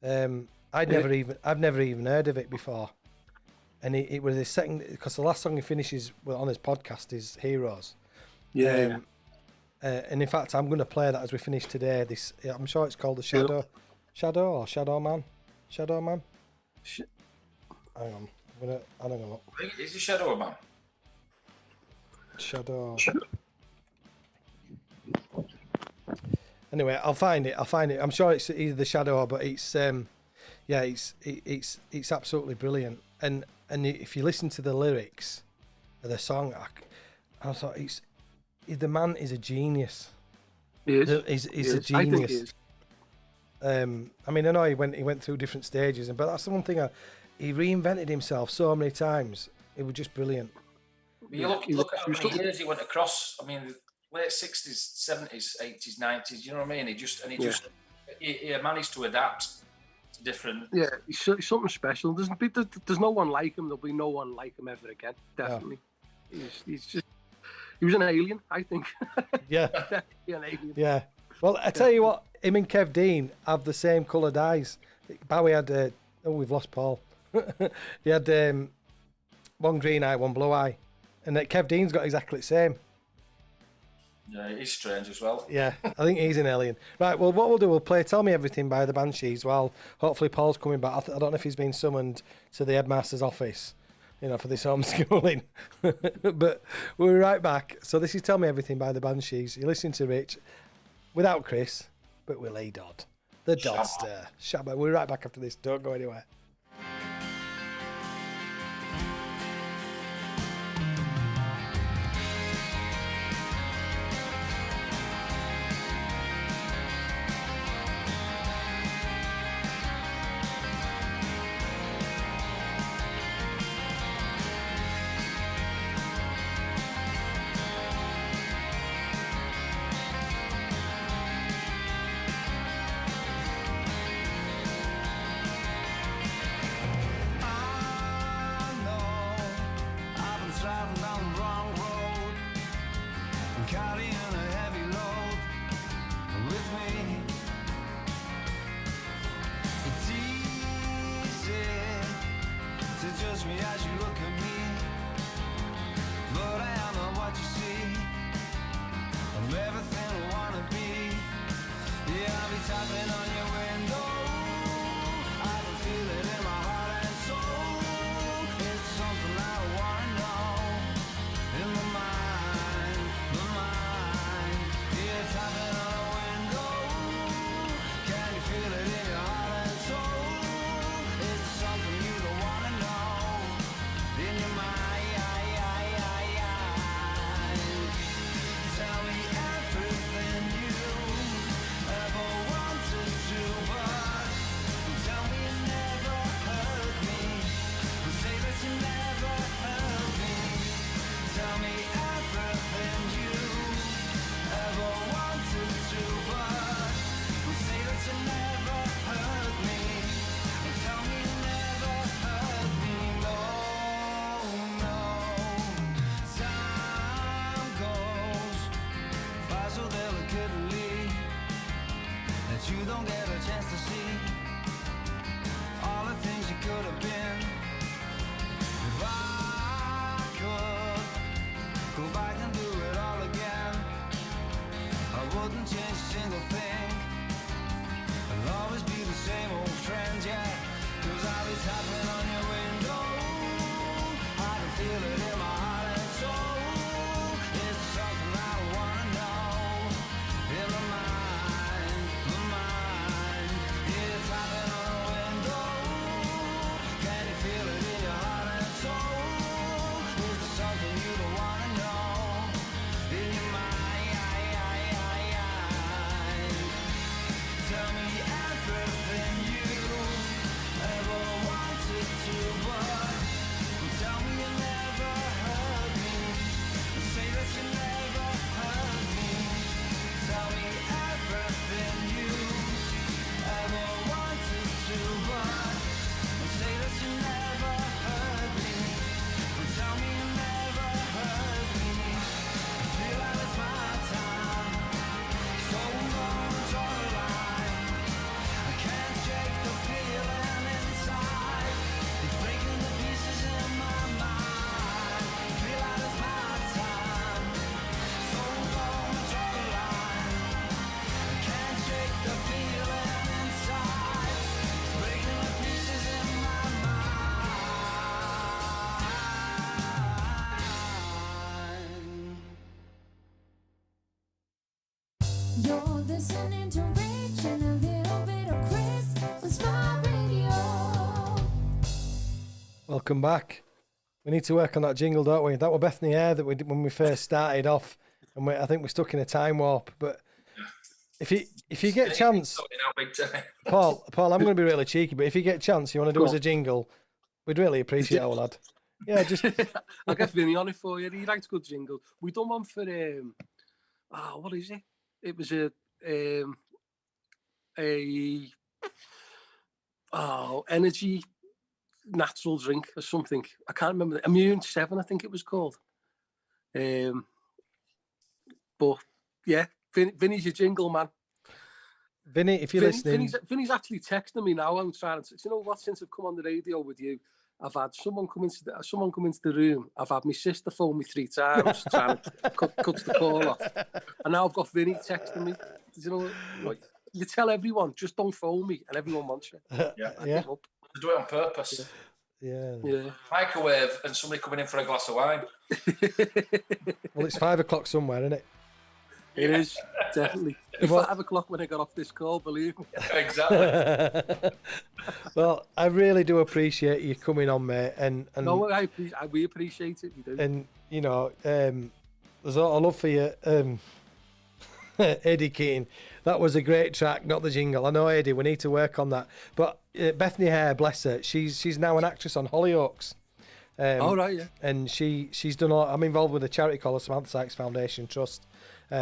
I've never even heard of it before. And it was his second, because the last song he finishes on his podcast is Heroes. And in fact, I'm going to play that as we finish today. I'm sure it's called the Shadow Man. Hang on, I don't know. Is the Shadow Man? Shadow. Anyway, I'll find it. I'm sure it's either the Shadow, but it's it's absolutely brilliant. And if you listen to the lyrics of the song, I thought the man is a genius. He is. He's a genius. I think he is. I mean, I know he went through different stages, but that's the one thing. He reinvented himself so many times. It was just brilliant. You look at how many years he went across. I mean, late 60s, 70s, 80s, 90s. You know what I mean? He managed to adapt. Different. Yeah, he's something special. There's no one like him. There'll be no one like him ever again. Definitely. No. He was an alien, I think. Yeah. Definitely an alien. Yeah. Well, I tell you what, him and Kev Dean have the same coloured eyes. Bowie had we've lost Paul. He had one green eye, one blue eye, and Kev Dean's got exactly the same. Yeah, he's strange as well. Yeah, I think he's an alien. Right, well, what we'll do, we'll play Tell Me Everything by the Banshees while hopefully Paul's coming back. I don't know if he's been summoned to the headmaster's office, for this homeschooling. But we'll be right back. So this is Tell Me Everything by the Banshees. You're listening to Rich without Chris, but with Lee Dodd. The Dodster. Shabba. We'll be right back after this. Don't go anywhere. Tell me everything you ever wanted to, but You're listening to Rich and a little bit of Chris on Smart Radio. Welcome back. We need to work on that jingle, don't we? That was Bethany Hare that we did when we first started off, and I think we're stuck in a time warp. But if you get a chance, Paul, I'm going to be really cheeky, but if you get a chance, you want to do us a jingle, we'd really appreciate it, lad. Yeah, just I'll get Vinny on it for you. He likes good jingle. We done one for what is it? It was a energy natural drink or something. I can't remember. Immune 7, I think it was called. But yeah, Vinny's your jingle man. Vinny, if you're listening, Vinny's actually texting me now. I'm trying to. You know what? Since I've come on the radio with you, I've had someone come into the room. I've had my sister phone me 3 times trying to cut the call off, and now I've got Vinny texting me. You know, like, you tell everyone, just don't phone me, and everyone wants you. Yeah. Yeah. They do it on purpose. Yeah. Microwave and somebody coming in for a glass of wine. Well, it's 5 o'clock somewhere, isn't it? It is, definitely. It's Well- 5 o'clock when I got off this call, believe me. Exactly. Well, I really do appreciate you coming on, mate, and No, we appreciate it. We do. and you know, there's a lot of love for you, Eddie Keane. That was a great track, not the jingle. I know, Eddie, we need to work on that. But Bethany Hare, bless her, she's now an actress on Hollyoaks. All right, yeah. And she's done a lot. I'm involved with a charity called the Samantha Sykes Foundation Trust.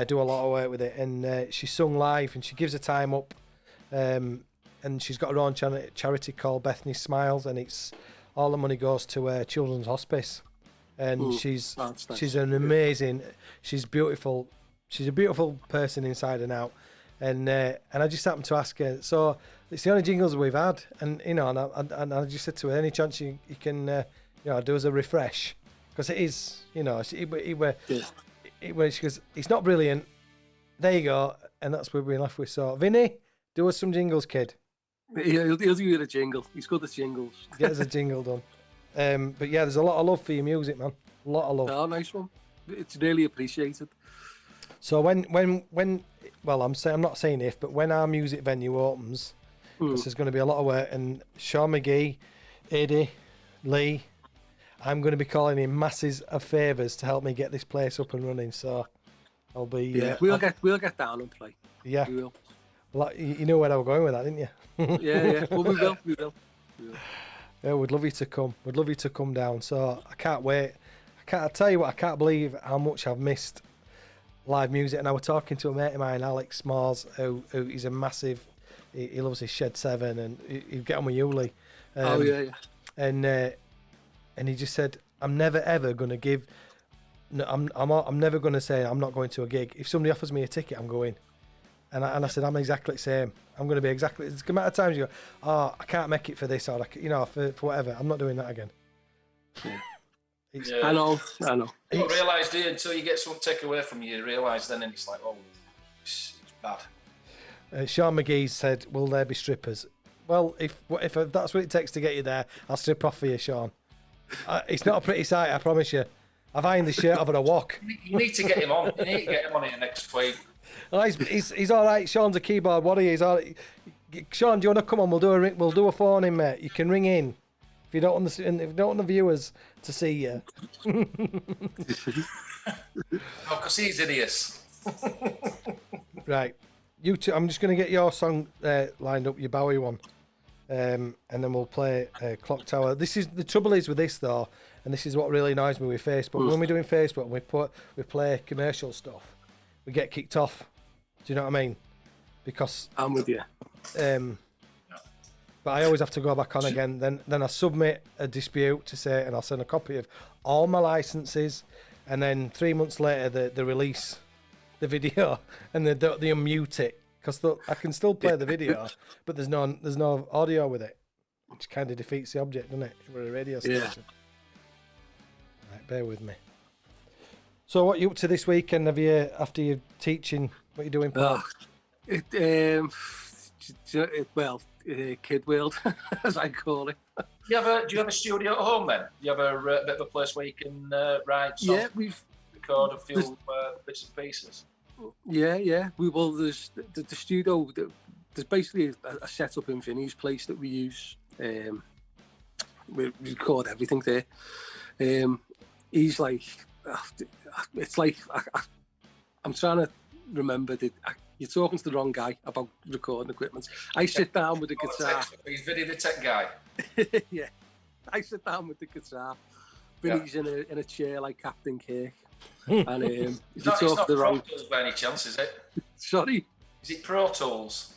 Do a lot of work with it, and she sung live, and she gives her time up. And she's got her own charity called Bethany Smiles, and it's all the money goes to Children's Hospice. And she's an amazing, she's beautiful. She's a beautiful person inside and out. And I just happened to ask her. So it's the only jingles we've had, and you know, and I just said to her, any chance you can do us a refresh, because it is, you know, she goes, it's not brilliant. There you go, and that's where we're left with. So Vinny, do us some jingles, kid. He'll do you a jingle. He's good at jingles. Get us a jingle done. But yeah, there's a lot of love for your music, man. A lot of love. Oh, nice one. It's really appreciated. So when well, I'm not saying if, but when our music venue opens, there's going to be a lot of work, and Sean McGee, Eddie, Lee, I'm going to be calling in masses of favours to help me get this place up and running. So I'll be we'll get down and play. Yeah, We will. Well, you know where I was going with that, didn't you? Yeah. Well, we will. Yeah, we'd love you to come. We'd love you to come down. So I can't wait. I tell you what, I can't believe how much I've missed live music. And I was talking to a mate of mine, Alex Smalls, who is a massive. He loves his Shed 7, and he'd get on with Yuli. And he just said, I'm never ever going to give. No, I'm never going to say I'm not going to a gig. If somebody offers me a ticket, I'm going. And I said, I'm exactly the same. I'm going to be exactly. It's a matter of times you go, oh, I can't make it for this, or for whatever. I'm not doing that again. I know. You don't realise, do you, until you get something taken away from you, you realise then, and it's like, oh, it's bad. Sean McGee said, will there be strippers? Well, if that's what it takes to get you there, I'll strip off for you, Sean. It's not a pretty sight, I promise you. I've ironed the shirt over a walk. You need to get him on. You need to get him on here next week. Oh, he's all right. Sean's a keyboard warrior. He's all right. Sean, do you want to come on? We'll do a phone in, mate. You can ring in if you don't want the viewers to see you. Because he's hideous. Right, you two. I'm just going to get your song lined up, your Bowie one, and then we'll play Clock Tower. This is the trouble is with this though, and this is what really annoys me with Facebook. When we're doing Facebook, we play commercial stuff, we get kicked off. Do you know what I mean? Because I'm with you. But I always have to go back on again. Then I submit a dispute to say, and I'll send a copy of all my licenses, and then 3 months later they release the video and they unmute it, because I can still play the video, but there's no audio with it, which kind of defeats the object, doesn't it? We're a radio station. Yeah. Right, bear with me. So what are you up to this weekend? After your teaching, what are you doing, Paul? Kid World, as I call it. Do you have a studio at home then? Do you have a bit of a place where you can write songs, Yeah, record a few bits and pieces? Yeah. Well, there's the studio. There's basically a setup in Vinny's place that we use. We record everything there. He's like, it's like I'm trying to remember that you're talking to the wrong guy about recording equipment. I sit down with the guitar. He's Vinny the tech guy. Yeah, I sit down with the guitar. Vinny's in a chair like Captain Kirk. And it's not Pro Tools by any chance, is it? Sorry? Is it Pro Tools?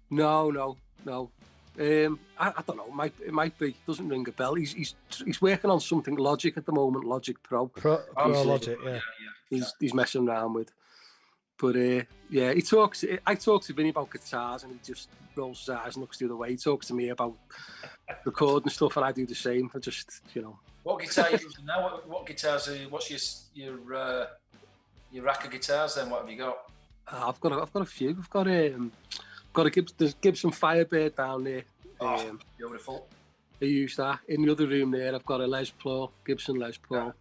No. I don't know. It might be. Doesn't ring a bell. He's working on something Logic at the moment. Logic Pro. Pro Logic, yeah. He's messing around with. But yeah, I talk to Vinny about guitars, and he just rolls his eyes and looks the other way. He talks to me about recording stuff, and I do the same. I just, What guitar are you using now? What guitars what's your rack of guitars then? What have you got? I've got a few. I've got a Gibson Firebird down there. Beautiful. I use that. In the other room there, I've got a Gibson Les Paul.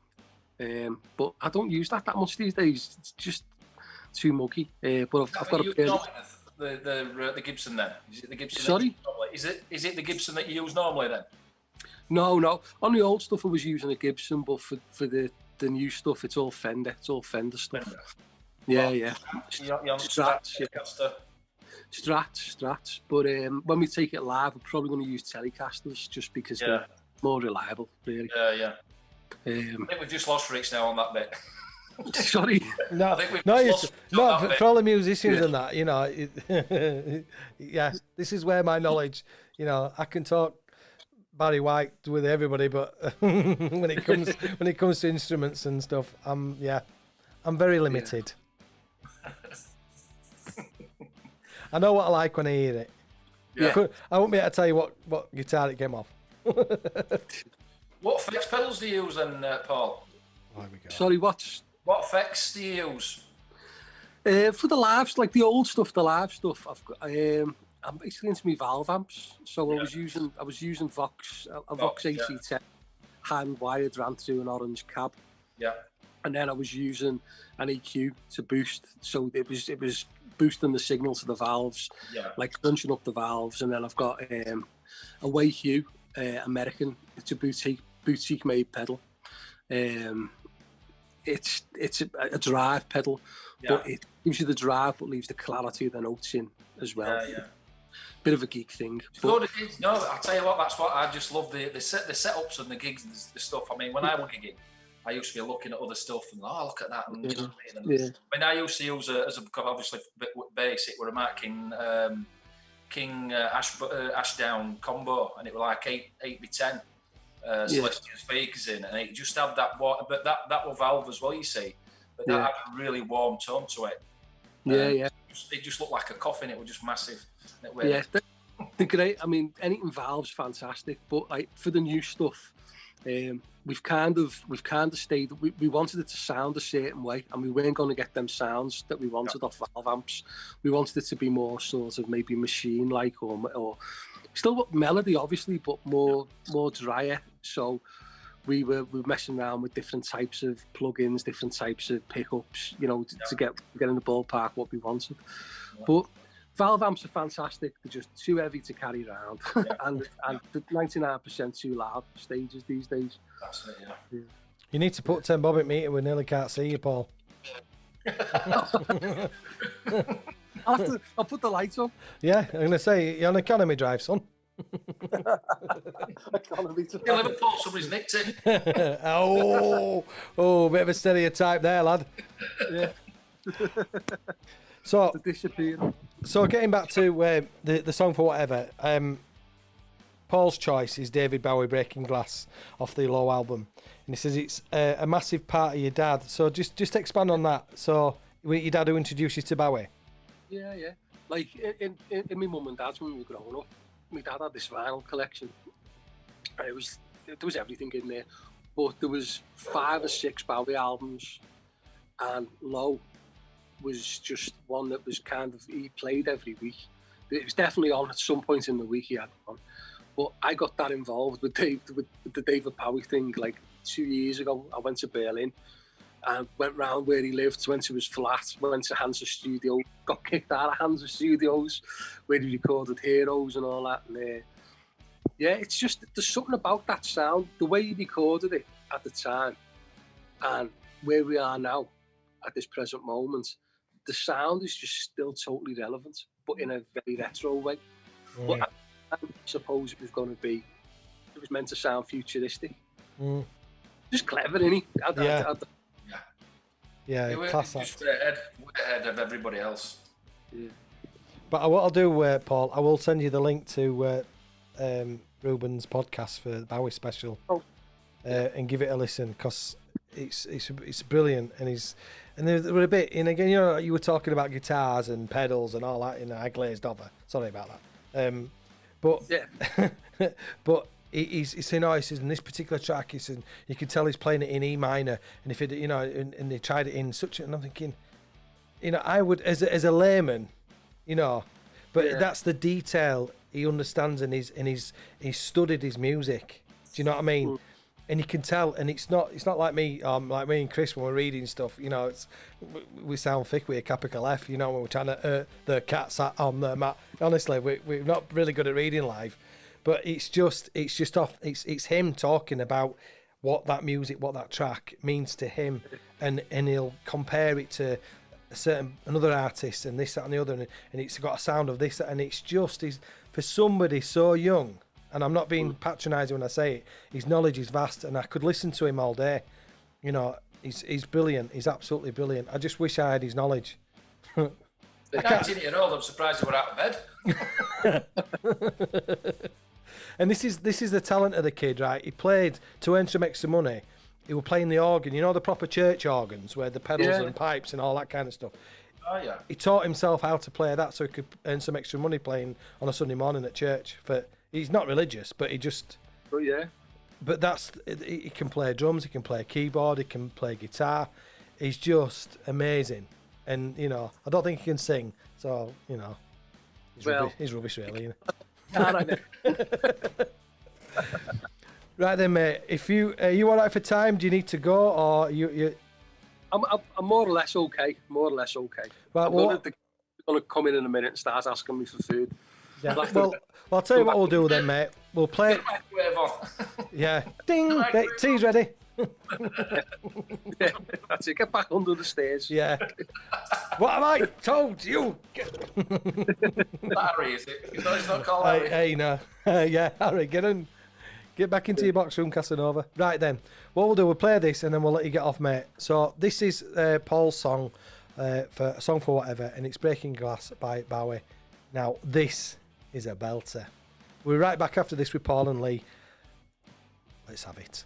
But I don't use that much these days. It's just too muggy. But I've got a pair. The Gibson then? Is it the Gibson? Sorry? Is it the Gibson that you use normally then? No. On the old stuff, I was using a Gibson, but for the new stuff, it's all Fender. It's all Fender stuff. Fender. Yeah. You're on Strats, yeah. Strats. But when we take it live, we're probably going to use Telecasters just because they're more reliable, really. Yeah. I think we've just lost Rich now on that bit. Sorry. No, I think we've for all the musicians and that, yeah, this is where my knowledge, I can talk Barry White with everybody, but when it comes to instruments and stuff, I'm very limited. I know what I like when I hear it. Yeah. I won't be able to tell you what guitar it came off. What effects pedals do you use then, Paul? Oh, here we go. Sorry, what effects do you use? For the lives, like the old stuff, the live stuff, I've got. I'm basically into my valve amps, so I was using Vox, a Vox AC10 hand wired ran through an orange cab. Yeah. And then I was using an EQ to boost, so it was boosting the signal to the valves, like crunching up the valves. And then I've got a Wayhue American. It's a boutique made pedal. It's a drive pedal, but it gives you the drive but leaves the clarity of the notes in as well. Yeah. Bit of a geek thing. No, I'll tell you what, that's what I just love, the setups and the gigs and the stuff. I mean, when I was gigging, I used to be looking at other stuff and look at that. And, I mean, I used to use obviously bass. It were a Mark King Ashdown combo, and it were like 8x10 Celestia speakers in, and it just had that. But that was valve as well, you see. But that had a really warm tone to it. It just looked like a coffin. It was just massive. They're great. I mean, anything valve's fantastic, but like for the new stuff, we've kind of stayed. We wanted it to sound a certain way, and we weren't going to get them sounds that we wanted off valve amps. We wanted it to be more sort of maybe machine-like or still melody, obviously, but more drier. So we were messing around with different types of plugins, different types of pickups, to get in the ballpark what we wanted. But valve amps are fantastic. They're just too heavy to carry around, and 99% too loud stages these days. That's it, yeah. You need to put 10 bob at meter. We nearly can't see you, Paul. I'll put the lights on. Yeah, I'm going to say, you're on economy drive, son. Liverpool, somebody's nicked it. Oh, bit of a stereotype there, lad. Yeah. So getting back to the song for whatever, Paul's choice is David Bowie, Breaking Glass, off the Low album, and he says it's a massive part of your dad. So just expand on that. So your dad who introduced you to Bowie? Yeah. Like in my mum and dad's when we were growing up, my dad had this vinyl collection, and there was everything in there, but there was 5 or 6 Bowie albums, and Low was just one that was kind of, he played every week. It was definitely on at some point in the week he had one. But I got that involved with the David Bowie thing like 2 years ago. I went to Berlin and went round where he lived, went to his flat, went to Hansa Studio, got kicked out of Hansa Studios, where he recorded Heroes and all that. And yeah, it's just, there's something about that sound, the way he recorded it at the time, and where we are now at this present moment. The sound is just still totally relevant, but in a very retro way. Mm. But I suppose it was going to be, it was meant to sound futuristic. Mm. Just clever, isn't he? Yeah, It was class just act. way ahead of everybody else. Yeah. But what I'll do, Paul, I will send you the link to Ruben's podcast for the Bowie special, and give it a listen, because it's brilliant, and there were a bit, and again, you know, you were talking about guitars and pedals and all that, I glazed over. Sorry about that. But Yeah. but he's saying, oh, he says in this particular track, he said you can tell he's playing it in E minor, and if it, you know, and they tried it in such, and I'm thinking, you know, I would as a layman, you know, but that's the detail he understands, and he's studied his music. Do you know what I mean? And you can tell, and it's not like me and Chris when we're reading stuff. You know, we sound thick with a capital F. You know, when we're trying to the cat sat on the mat. Honestly, we're not really good at reading live, but it's just off. It's him talking about what that music, what that track means to him, and he'll compare it to another artist and this, that, and the other, and it's got a sound of this, and it's just for somebody so young. And I'm not being patronising when I say it. His knowledge is vast, and I could listen to him all day. You know, he's brilliant. He's absolutely brilliant. I just wish I had his knowledge. 19-year-old, I'm surprised you were out of bed. And this is the talent of the kid, right? He played to earn some extra money. He was playing the organ, you know, the proper church organs where the pedals and pipes and all that kind of stuff. Oh yeah. He taught himself how to play that so he could earn some extra money playing on a Sunday morning at church. He's not religious, but he just. Oh yeah. But he can play drums, he can play keyboard, he can play guitar. He's just amazing, and you know, I don't think he can sing, so you know, he's rubbish really. You know? Right then, mate. If are you all right for time? Do you need to go, or you? I'm more or less okay. More or less okay. Right. Well, they're gonna come in a minute and start asking me for food. Yeah. Well, I'll tell you what we'll do then, mate. We'll play it. Yeah. Ding. Tea's ready. Yeah, that's it. Get back under the stairs. Yeah. What have I told you? Harry, is it? He's not called Harry. Hey, no. Yeah, Harry, get back into your box room, Casanova. Right then, what we'll do, we'll play this and then we'll let you get off, mate. So this is Paul's song, for a song for whatever, and it's Breaking Glass by Bowie. Now this is a belter. We're right back after this with Paul and Lee. Let's have it.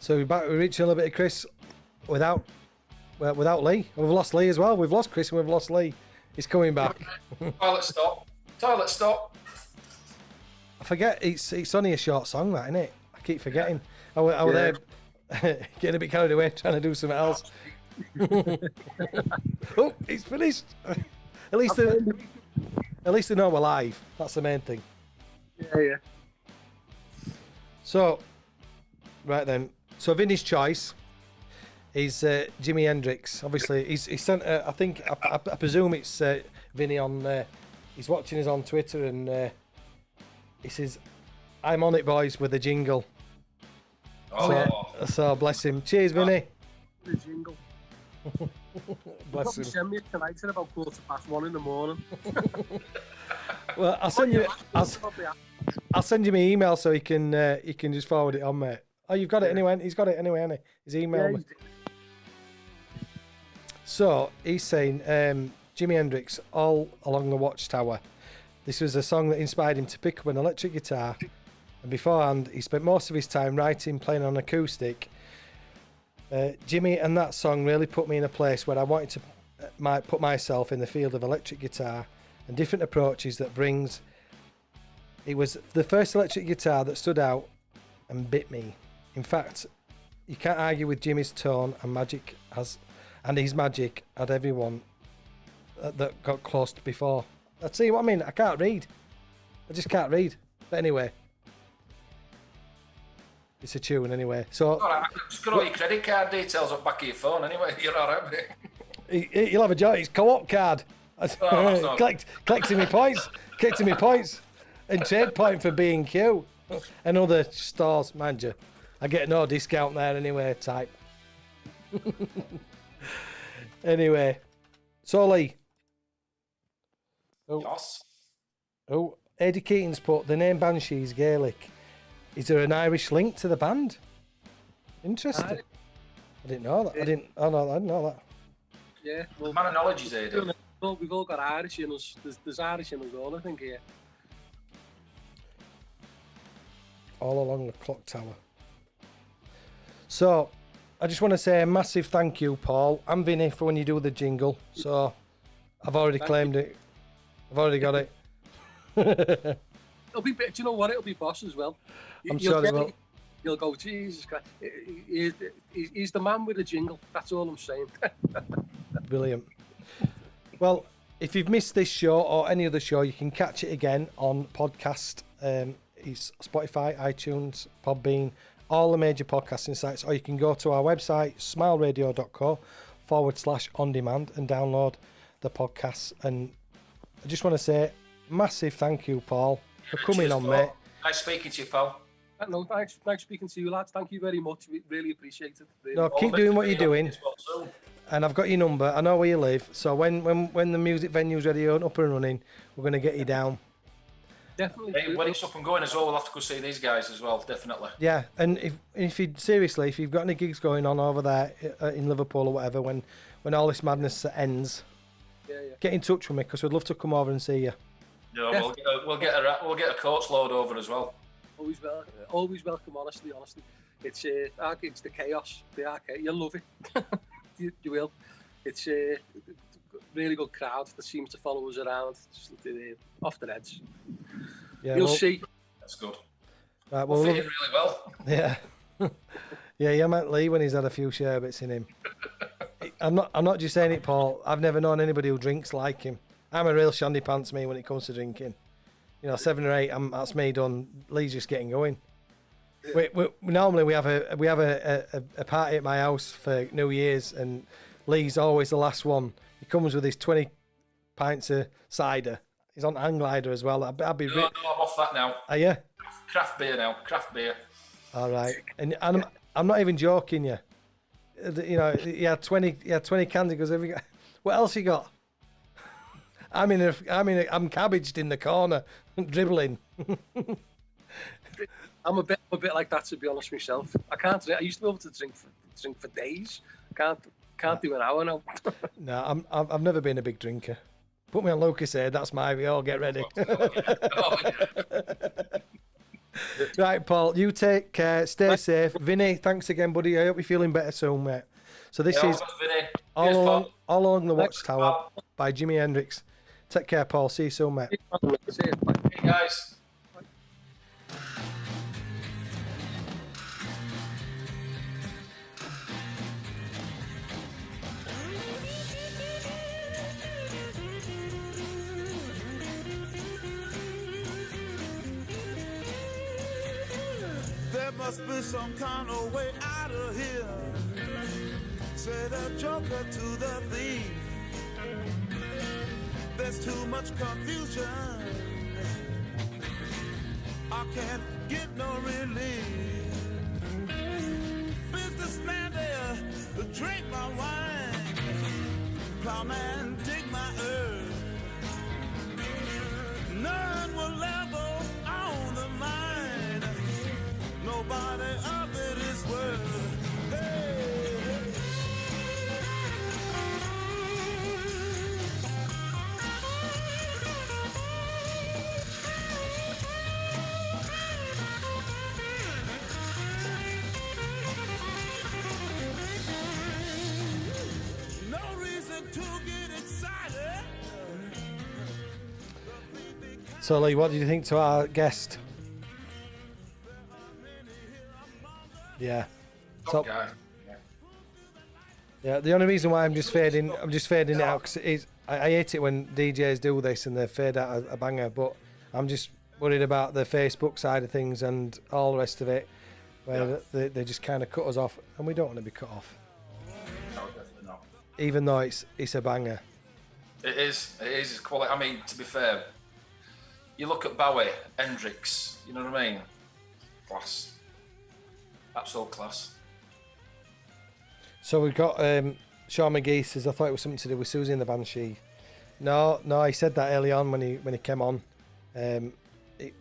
So we're reaching a little bit of Chris without Lee. We've lost Lee as well. We've lost Chris and we've lost Lee. He's coming back. Toilet stop. Toilet stop. I forget it's only a short song, that, isn't it? I keep forgetting. I was there getting a bit carried away trying to do something else. Oh, it's finished. At least they know we're live. That's the main thing. Yeah. So, right then. So Vinny's choice is Jimi Hendrix. Obviously, he's sent. I think I presume it's Vinny on. He's watching us on Twitter and he says, "I'm on it, boys," with a jingle. Oh. So bless him. Cheers, Vinny. The jingle. Bless him. Send me it tonight at about 1:15 in the morning. Well, I'll send you. I'll send you my email so you can just forward it on, mate. Oh, you've got it anyway. He's got it anyway, hasn't he? He's emailed me. So he's saying Jimi Hendrix, All Along the Watchtower. This was a song that inspired him to pick up an electric guitar, and beforehand he spent most of his time writing, playing on acoustic. Jimmy and that song really put me in a place where I wanted to put myself in the field of electric guitar and different approaches that brings. It was the first electric guitar that stood out and bit me. In fact, you can't argue with Jimmy's tone and magic and his magic had everyone that got close to before. I'll tell you what I mean. I can't read. I just can't read. But anyway, it's a tune anyway. So Just got all your credit card details up back of your phone anyway. You're all right, mate. You'll have a joy. It's co-op card. Collecting me points. Collecting me points. And trade point for B&Q and other stores, mind you. I get no discount there anyway, type. Anyway. So Lee. Yes. Oh, Eddie Keaton's put the name Banshees Gaelic. Is there an Irish link to the band? Interesting. I didn't know that. I didn't know that. Yeah. Well, Man of knowledge is Eddie. well, we've all got Irish in us. There's Irish in us all, I think, here. All along the clock tower. So, I just want to say a massive thank you, Paul and Vinny, for when you do the jingle. So, I've already claimed it. I've already got it. It'll be, do you know what? It'll be Boss as well. I'm sure it will. You'll go, Jesus Christ. He's the man with the jingle. That's all I'm saying. Brilliant. Well, if you've missed this show or any other show, you can catch it again on podcast. It's Spotify, iTunes, Podbean, all the major podcasting sites, or you can go to our website, smileradio.co/on-demand and download the podcasts. And I just want to say massive thank you, Paul, for coming on, mate. Nice speaking to you, pal. No, thanks speaking to you, lads. Thank you very much. We really appreciate it. Really. No, keep doing what you're doing. And I've got your number. I know where you live. So when the music venue's ready and up and running, we're going to get you down. Definitely. Hey, when it's up and going as well, we'll have to go see these guys as well, definitely. Yeah, and if you've got any gigs going on over there in Liverpool or whatever, when all this madness ends, get in touch with me because we'd love to come over and see you. Yeah, we'll get a coach load over as well. Always welcome. Honestly, it's the chaos, the arcade. You'll love it. you will. It's a really good crowd that seems to follow us around, just off their heads. Yeah, you'll see. That's good. Right, we'll fit in really well. Yeah, yeah. Met Lee when he's had a few sherbets in him. I'm not just saying it, Paul. I've never known anybody who drinks like him. I'm a real shandy pants me when it comes to drinking. 7 or 8. That's me done. Lee's just getting going. Normally we have a party at my house for New Year's, and Lee's always the last one. He comes with his 20 pints of cider. He's on hang glider as well. I'd be. No, I'm off that now. Are you? Craft beer now. Craft beer. All right, and I'm not even joking you. He had 20 cans. He goes, "Have you got, what else you got?" I'm cabbaged in the corner, dribbling. I'm a bit like that, to be honest myself. I can't. I used to be able to drink for days. Can't do an hour now. No, I've never been a big drinker. Put me on Lucas here. That's my. We all get ready. Right, Paul, you take care. Stay safe. Vinny, thanks again, buddy. I hope you're feeling better soon, mate. So this is Vinny. All Cheers, Along, Paul. All Along the Thanks, Watchtower by Jimi Hendrix. Take care, Paul. See you soon, mate. Hey, guys. There must be some kind of way out of here. Say the joker to the thief. There's too much confusion. I can't get no relief. Businessman there, drink my wine. Plowman, dig my earth. None will ever own the mine. Nobody of it is worth. Hey, hey. No reason to get excited. So, Lee, what did you think to our guest? Yeah. Top guy. Yeah, the only reason why I'm just fading it out because I hate it when DJs do this and they fade out a banger, but I'm just worried about the Facebook side of things and all the rest of it, where they just kind of cut us off, and we don't want to be cut off, No, definitely not. even though it's a banger. It is. It's quality. I mean, to be fair, you look at Bowie, Hendrix. You know what I mean? Class. Absolute class. So we've got Sean McGee says, I thought it was something to do with Susie and the Banshee. No, he said that early on when he came on.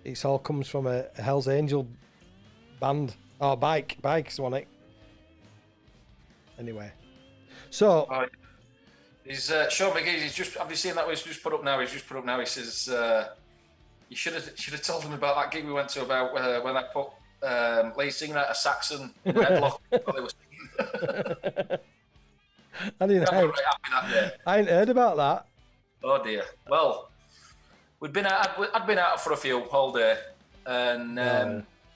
It's all comes from a Hell's Angel band. Oh, bikes on it. Anyway, so He's Sean McGee. He's just. Have you seen that? He's just put up now. He says you should have told him about that gig we went to about when I put Lee singing out a Saxon headlock while they were singing. I ain't heard about that. Oh dear. Well, I'd been out for a few all day, and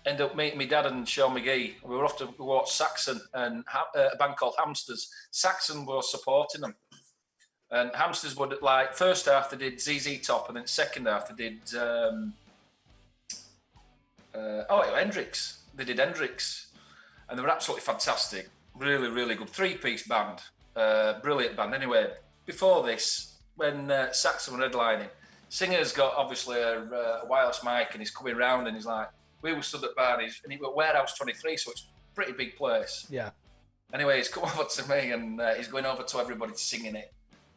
ended up meeting my dad and Sean McGee. We were off to watch Saxon and a band called Hamsters. Saxon was supporting them, and Hamsters would first half they did ZZ Top, and then second half they did Hendrix. They did Hendrix, and they were absolutely fantastic. Really, really good 3-piece band, brilliant band. Anyway, before this, when Saxon were headlining, singer's got obviously a wireless mic, and he's coming round, and he's like, we were stood at bar, and he was Warehouse 23, so it's a pretty big place. Yeah. Anyway, he's come over to me, and he's going over to everybody to sing in it,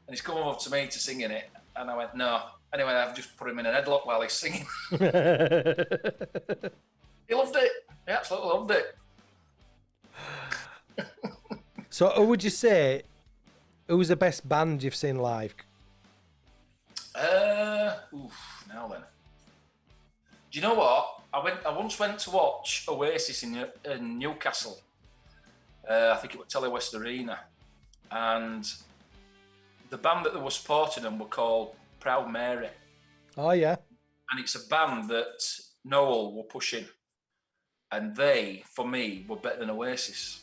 and he's come over to me to sing in it, and I went no. Anyway, I've just put him in an headlock while he's singing. He loved it. He absolutely loved it. So, who would you say? Who's the best band you've seen live? Now then. Do you know what? I once went to watch Oasis in Newcastle. I think it was Telly West Arena, and the band that they were supporting them were called Proud Mary. Oh yeah. And it's a band that Noel were pushing, and they, for me, were better than Oasis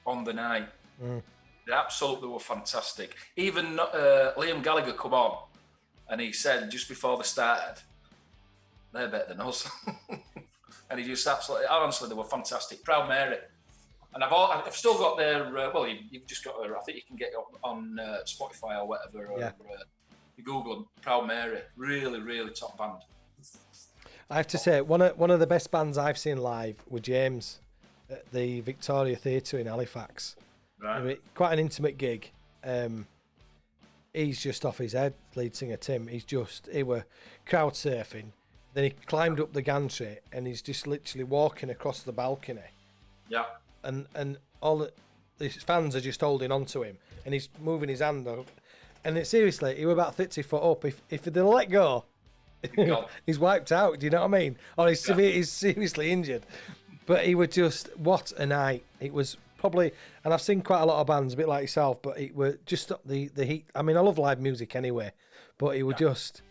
on the night. They absolutely were fantastic. Even Liam Gallagher come on, and he said just before they started, they're better than us. And he just absolutely, honestly, they were fantastic. Proud Mary. And I've still got their, you've just got their, I think you can get it on Spotify or whatever, or you Google them, Proud Mary. Really, really top band. I have to say, one of the best bands I've seen live were James at the Victoria Theatre in Halifax. Right. I mean, quite an intimate gig. He's just off his head, lead singer Tim. He were crowd surfing. Then he climbed up the gantry and he's just literally walking across the balcony. Yeah. And all the fans are just holding on to him and he's moving his hand up. And seriously, he was about 30 foot up. If they'd let go, gone. He's wiped out. Do you know what I mean? Or he's seriously injured. But he was just, what a night. It was probably, and I've seen quite a lot of bands, a bit like yourself, but it were just the heat. I mean, I love live music anyway, but it was just,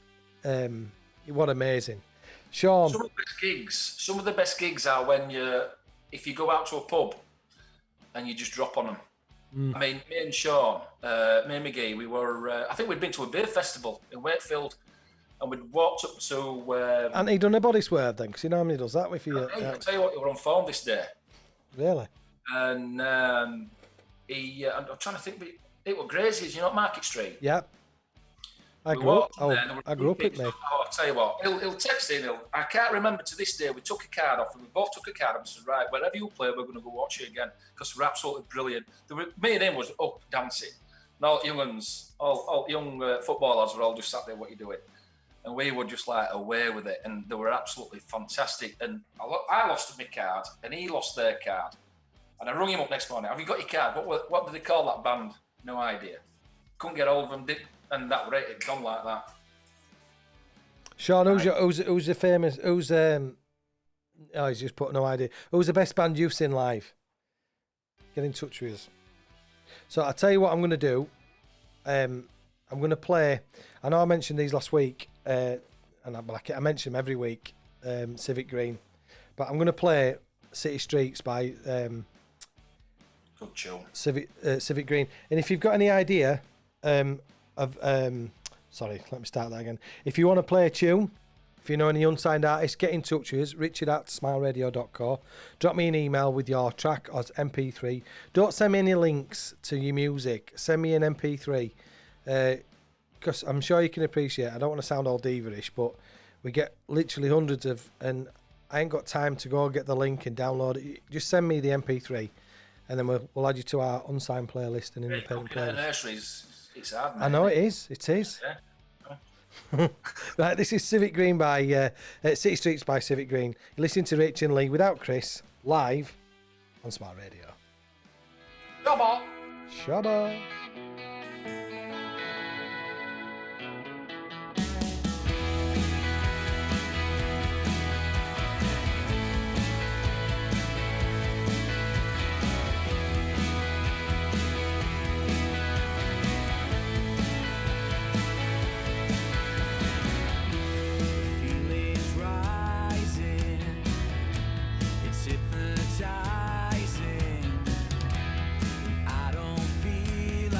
what amazing. Sean. Some of the best gigs are when if you go out to a pub and you just drop on them. I mean, me and Sean, me and McGee, we were, I think we'd been to a beer festival in Wakefield, and we'd walked up to... and he done a body swerve then, because you know how many does that with you? I'll tell you what, you were on phone this day. Really? And I'm trying to think, it was Graziers, you know, Market Street. Yeah. I grew up it, mate. Oh, I'll tell you what, he'll text in. I can't remember to this day. We took a card off, and we both took a card. And said, right, wherever you play, we're going to go watch you again because we're absolutely brilliant. Me and him was up dancing. And all young footballers were all just sat there, what you doing? And we were just like away with it, and they were absolutely fantastic. And I lost my card, and he lost their card. And I rung him up next morning. Have you got your card? What do they call that band? No idea. Couldn't get hold of them. And that rate had gone like that. Sean, who's the famous? He's just put no idea. Who's the best band you've seen live? Get in touch with us. So I'll tell you what I'm going to do. I'm going to play. I know I mentioned these last week, and I mention them every week. Civic Green, but I'm going to play City Streets by Good chill. Civic Green. And if you've got any idea sorry, let me start that again. If you want to play a tune, if you know any unsigned artists, get in touch with us, richard@smileradio.co. Drop me an email with your track or MP3. Don't send me any links to your music. Send me an MP3. Because I'm sure you can appreciate, I don't want to sound all diva-ish, but we get literally hundreds of, and I ain't got time to go get the link and download it. Just send me the MP3, and then we'll add you to our unsigned playlist and independent playlist. It's hard, man. I know it is. It is. Yeah. Right, this is Civic Green by City Streets by Civic Green. You're listening to Rich and Lee without Chris live on Smart Radio. Shabba. Shabba. Feelings rising, it's hypnotizing. I don't feel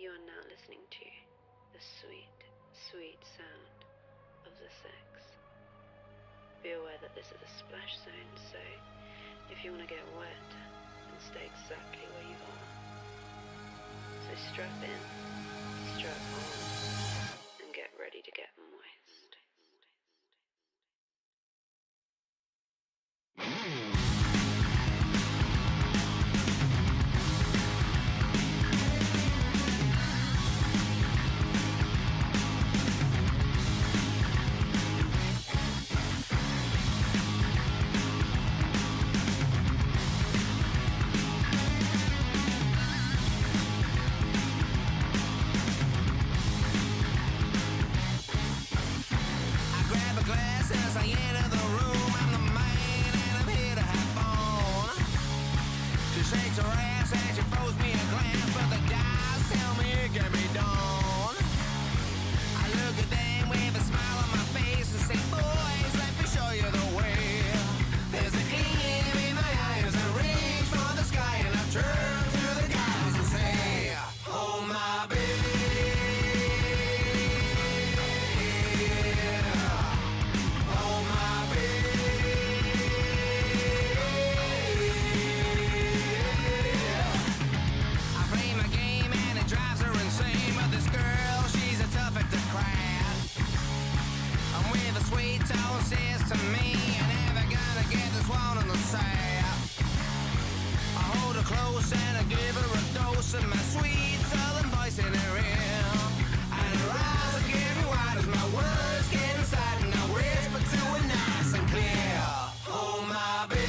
You are now listening to the sweet, sweet sound of the sex. Be aware that this is a splash zone, so if you want to get wet, then stay exactly where you are. So strap in, strap on, and get ready to get moist. I grab a glass as I enter the room. I'm the man and I'm here to have fun. She shakes her ass and she throws me a glance, but the guys tell me it can be done. I look at them with a smile on my face and say, boys, let me show you the way. There's a gleam in my eyes that reach for the sky, and I turn to the guys and say, oh my baby. I play my game and it drives her insane, but this girl, she's a tough act to crack. I'm with a sweet tone, says to me, you're never gonna get this one on the side. I hold her close and I give her a dose of my sweet southern voice in her ear. And her eyes are getting wide as my words get inside, and I whisper to her nice and clear. Oh my baby.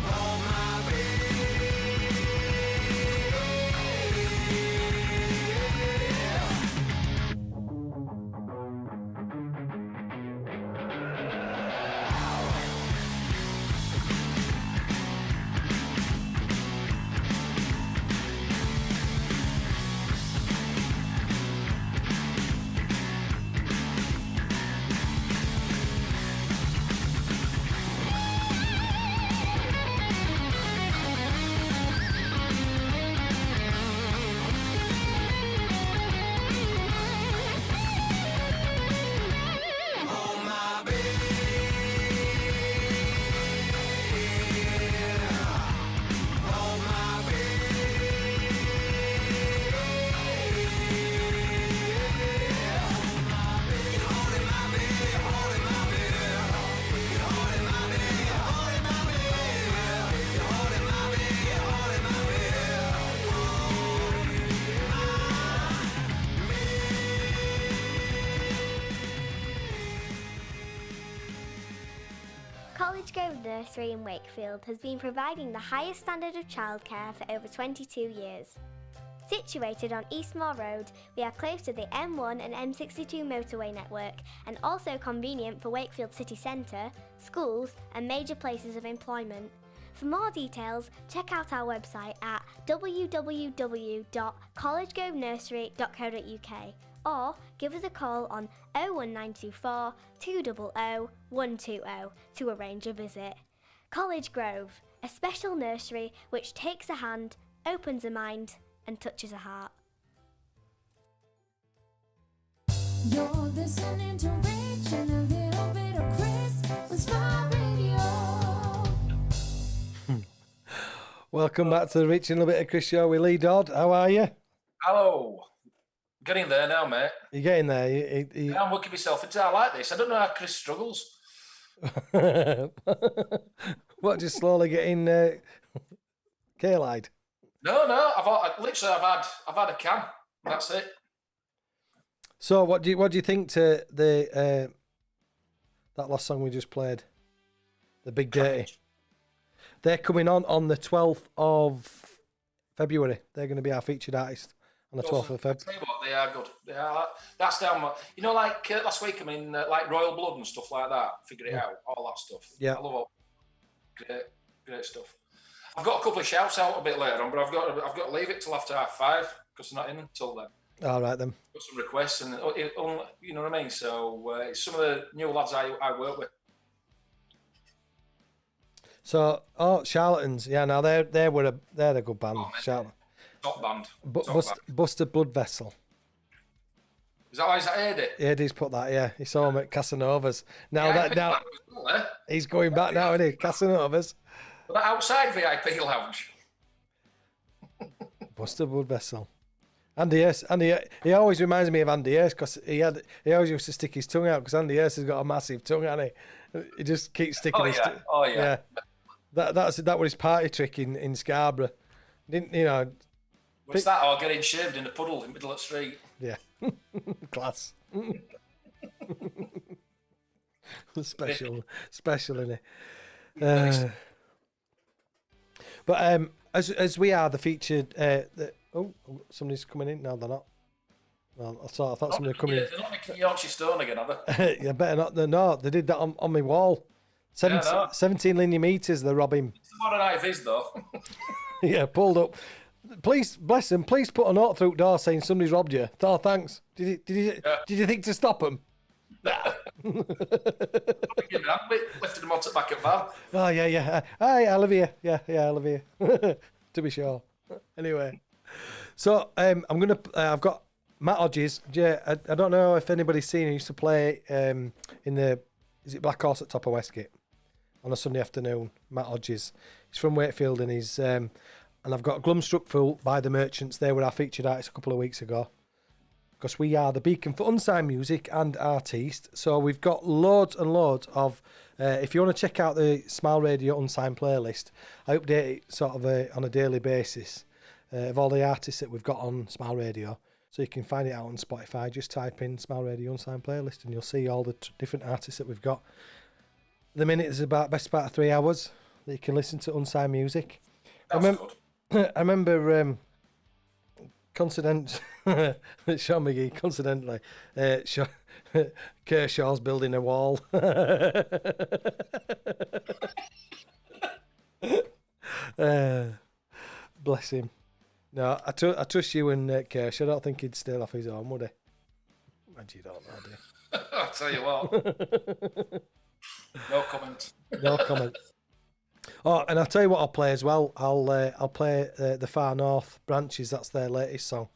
Oh my College Grove Nursery in Wakefield has been providing the highest standard of childcare for over 22 years. Situated on Eastmore Road, we are close to the M1 and M62 motorway network and also convenient for Wakefield city centre, schools and major places of employment. For more details, check out our website at www.collegegrovenursery.co.uk or give us a call on 01924 200 120 to arrange a visit. College Grove, a special nursery which takes a hand, opens a mind and touches a heart. You're listening to Rich and a little bit of Chris with Smile Radio. Welcome back to the Rich and a little bit of Chris show with Lee Dodd. How are you? Hello. Getting there now, mate. You're getting there. You... I'm working myself into. I like this. I don't know how Chris struggles. What, just slowly getting K-Lied? No. I've had a can. That's it. So, what do you think to the that last song we just played, the Big Dirty? They're coming on the 12th of February. They're going to be our featured artist on the 12th of February. Tell you what, they are good. They are. That's down. You know, like last week, I mean, like Royal Blood and stuff like that. Figure it out, all that stuff. Yeah, I love all great stuff. I've got a couple of shouts out a bit later on, but I've got to leave it till after 5:30 because they're not in until then. All right then. Got some requests and you know what I mean. So it's some of the new lads I work with. So, Charlatans, yeah, now they're a good band. Charlatan. Top band. Busted Blood Vessel. Is that Eddie? Eddie's put that, yeah. He saw him at Casanovas. Now he's going back now, isn't he? Casanovas. That outside VIP lounge. Busted Blood Vessel. Andy Hurst. He always reminds me of Andy Hurst because he always used to stick his tongue out because Andy Hurst has got a massive tongue, hasn't he? He just keeps sticking his tongue. Oh yeah. That was his party trick in Scarborough. Didn't you know? What's that? Or getting shaved in a puddle in the middle of the street. Yeah. Class. Special, isn't it? But as we are the featured. Somebody's coming in. No, they're not. Well, I thought somebody was coming in. They're not making Yorkshire Stone again, are they? Yeah, better not. No, they did that on my wall. 17 linear meters. They're robbing. It's more than IVs though. Yeah, pulled up. Please, bless them. Please put a note through the door saying somebody's robbed you. Oh, thanks. Did you think to stop them? Nah. Lifted them onto the back of van. Oh yeah. Hi, I love you. Yeah, I love you. To be sure. Anyway, so I've got Matt Hodges. Yeah, I don't know if anybody's seen. He used to play in is it Black Horse at Top of Westgate on a Sunday afternoon. Matt Hodges. He's from Wakefield and he's and I've got Glumstruck Fool by the Merchants. They were our featured artist a couple of weeks ago. Because we are the beacon for unsigned music and artists. So we've got loads and loads of... if you want to check out the Smile Radio unsigned playlist, I update it sort of on a daily basis of all the artists that we've got on Smile Radio. So you can find it out on Spotify. Just type in Smile Radio unsigned playlist and you'll see all the different artists that we've got. The minute is best part of 3 hours that you can listen to unsigned music. I remember... Sean McGee, coincidentally, Kershaw's building a wall. Bless him. No, I trust you and Kersh. I don't think he'd steal off his own, would he? Imagine you don't know, do you? I'll tell you what. No comment. No comment. Oh, and I'll tell you what I'll play as well. I'll play the Far North Banshees. That's their latest song.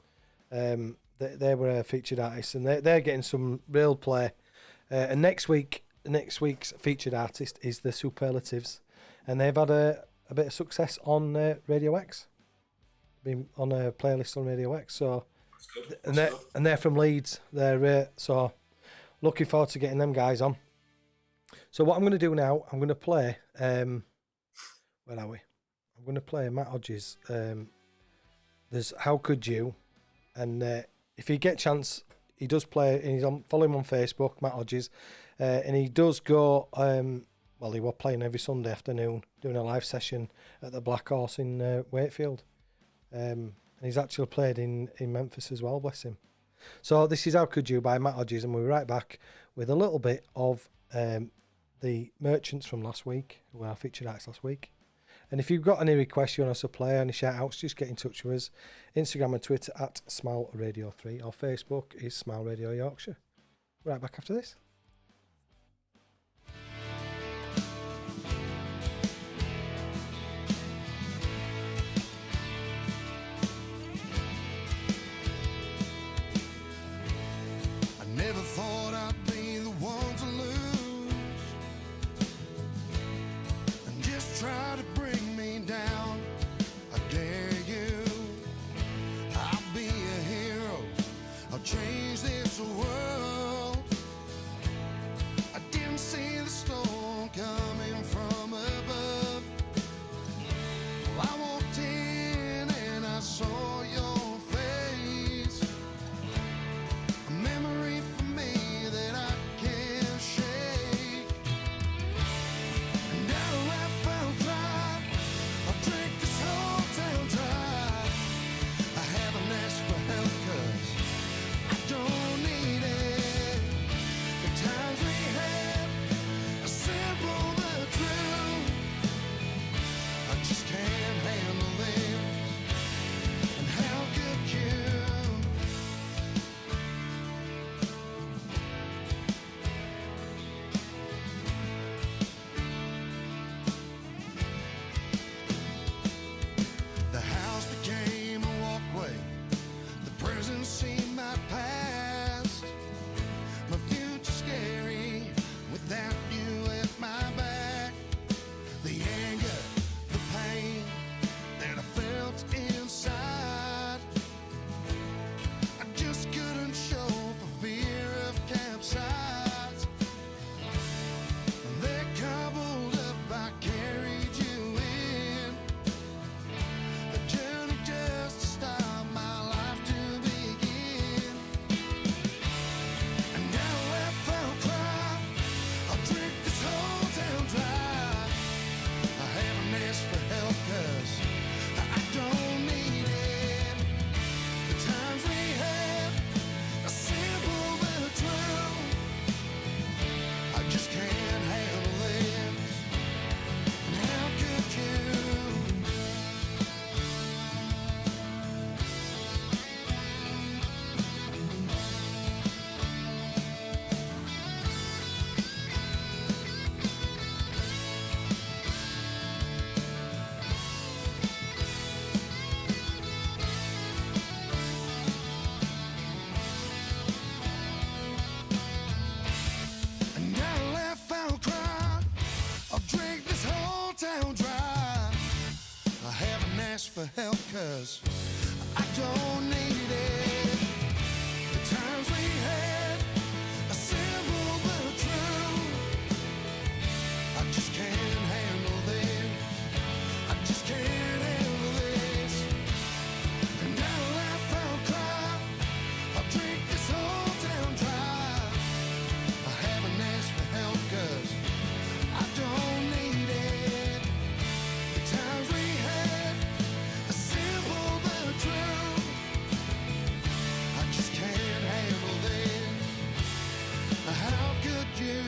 They were a featured artist, and they're getting some real play. And next week's featured artist is the Superlatives, and they've had a bit of success on Radio X. Been on a playlist on Radio X. So, and they're from Leeds. They're so looking forward to getting them guys on. So what I'm going to do now, I'm going to play. Where are we? I'm going to play Matt Hodges. There's How Could You? And if you get a chance, he does play, and follow him on Facebook, Matt Hodges. And he does go, well, he was playing every Sunday afternoon, doing a live session at the Black Horse in Wakefield. And he's actually played in Memphis as well, bless him. So this is How Could You by Matt Hodges, and we'll be right back with a little bit of the Merchants from last week, who were our featured acts last week. And if you've got any requests you want us to play, any shout outs, just get in touch with us. Instagram and Twitter at Smile Radio 3, or Facebook is Smile Radio Yorkshire. Right back after this. I never thought I'd be the one to lose and just try to bring me down. I dare you. I'll be a hero. I'll change this world. I didn't see the storm coming from above. Well, I walked in and I saw your face. A memory for me that I can't shake. And now I found dry. I'll drink this whole town dry. I haven't asked for help 'cause I don't need it. to see my past. My future scary without you at my back. The anger, the pain that I felt inside, I just couldn't show for fear of capsize. They're cobbled up, I carried you in. A journey just to stop my life to begin. And now if I'll cry, I'll drink this whole town dry. I haven't asked for help 'cause I don't need it. The times we had are simple but true. I just can't handle this. And how could you? And I'll laugh, I'll cry, I'll drink this whole town dry. I haven't asked for help 'cause I don't need it. The times we had are simple but true. I just can't handle this. I just can't handle this. And I'll laugh, I'll cry, I'll drink this whole town dry. I haven't asked for help 'cause I don't need it. The times we had are simple but true. I just can't handle this. How could you?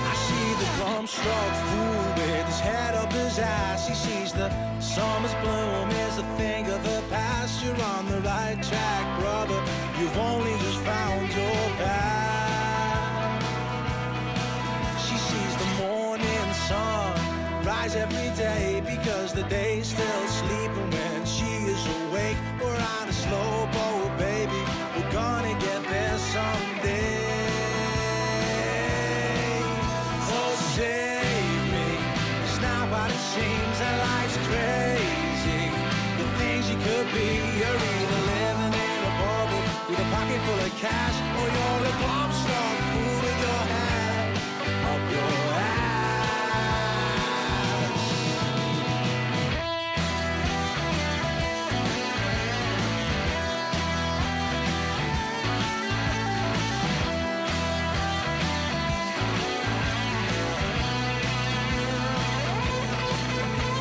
I see the drum-struck fool with his head up his ass. He sees the summer's bloom is a thing of the past. You're on the right track, brother. You've only just found your path. She sees the morning sun rise every day because the day's still sleeping when she is awake. We're on a slow boat, baby. We're gonna get there someday. Oh, save me. It's not what it seems that life's crazy. The things you could be, you're either living in a bubble with a pocket full of cash, or you're a glum-struck fool with your head up your ass.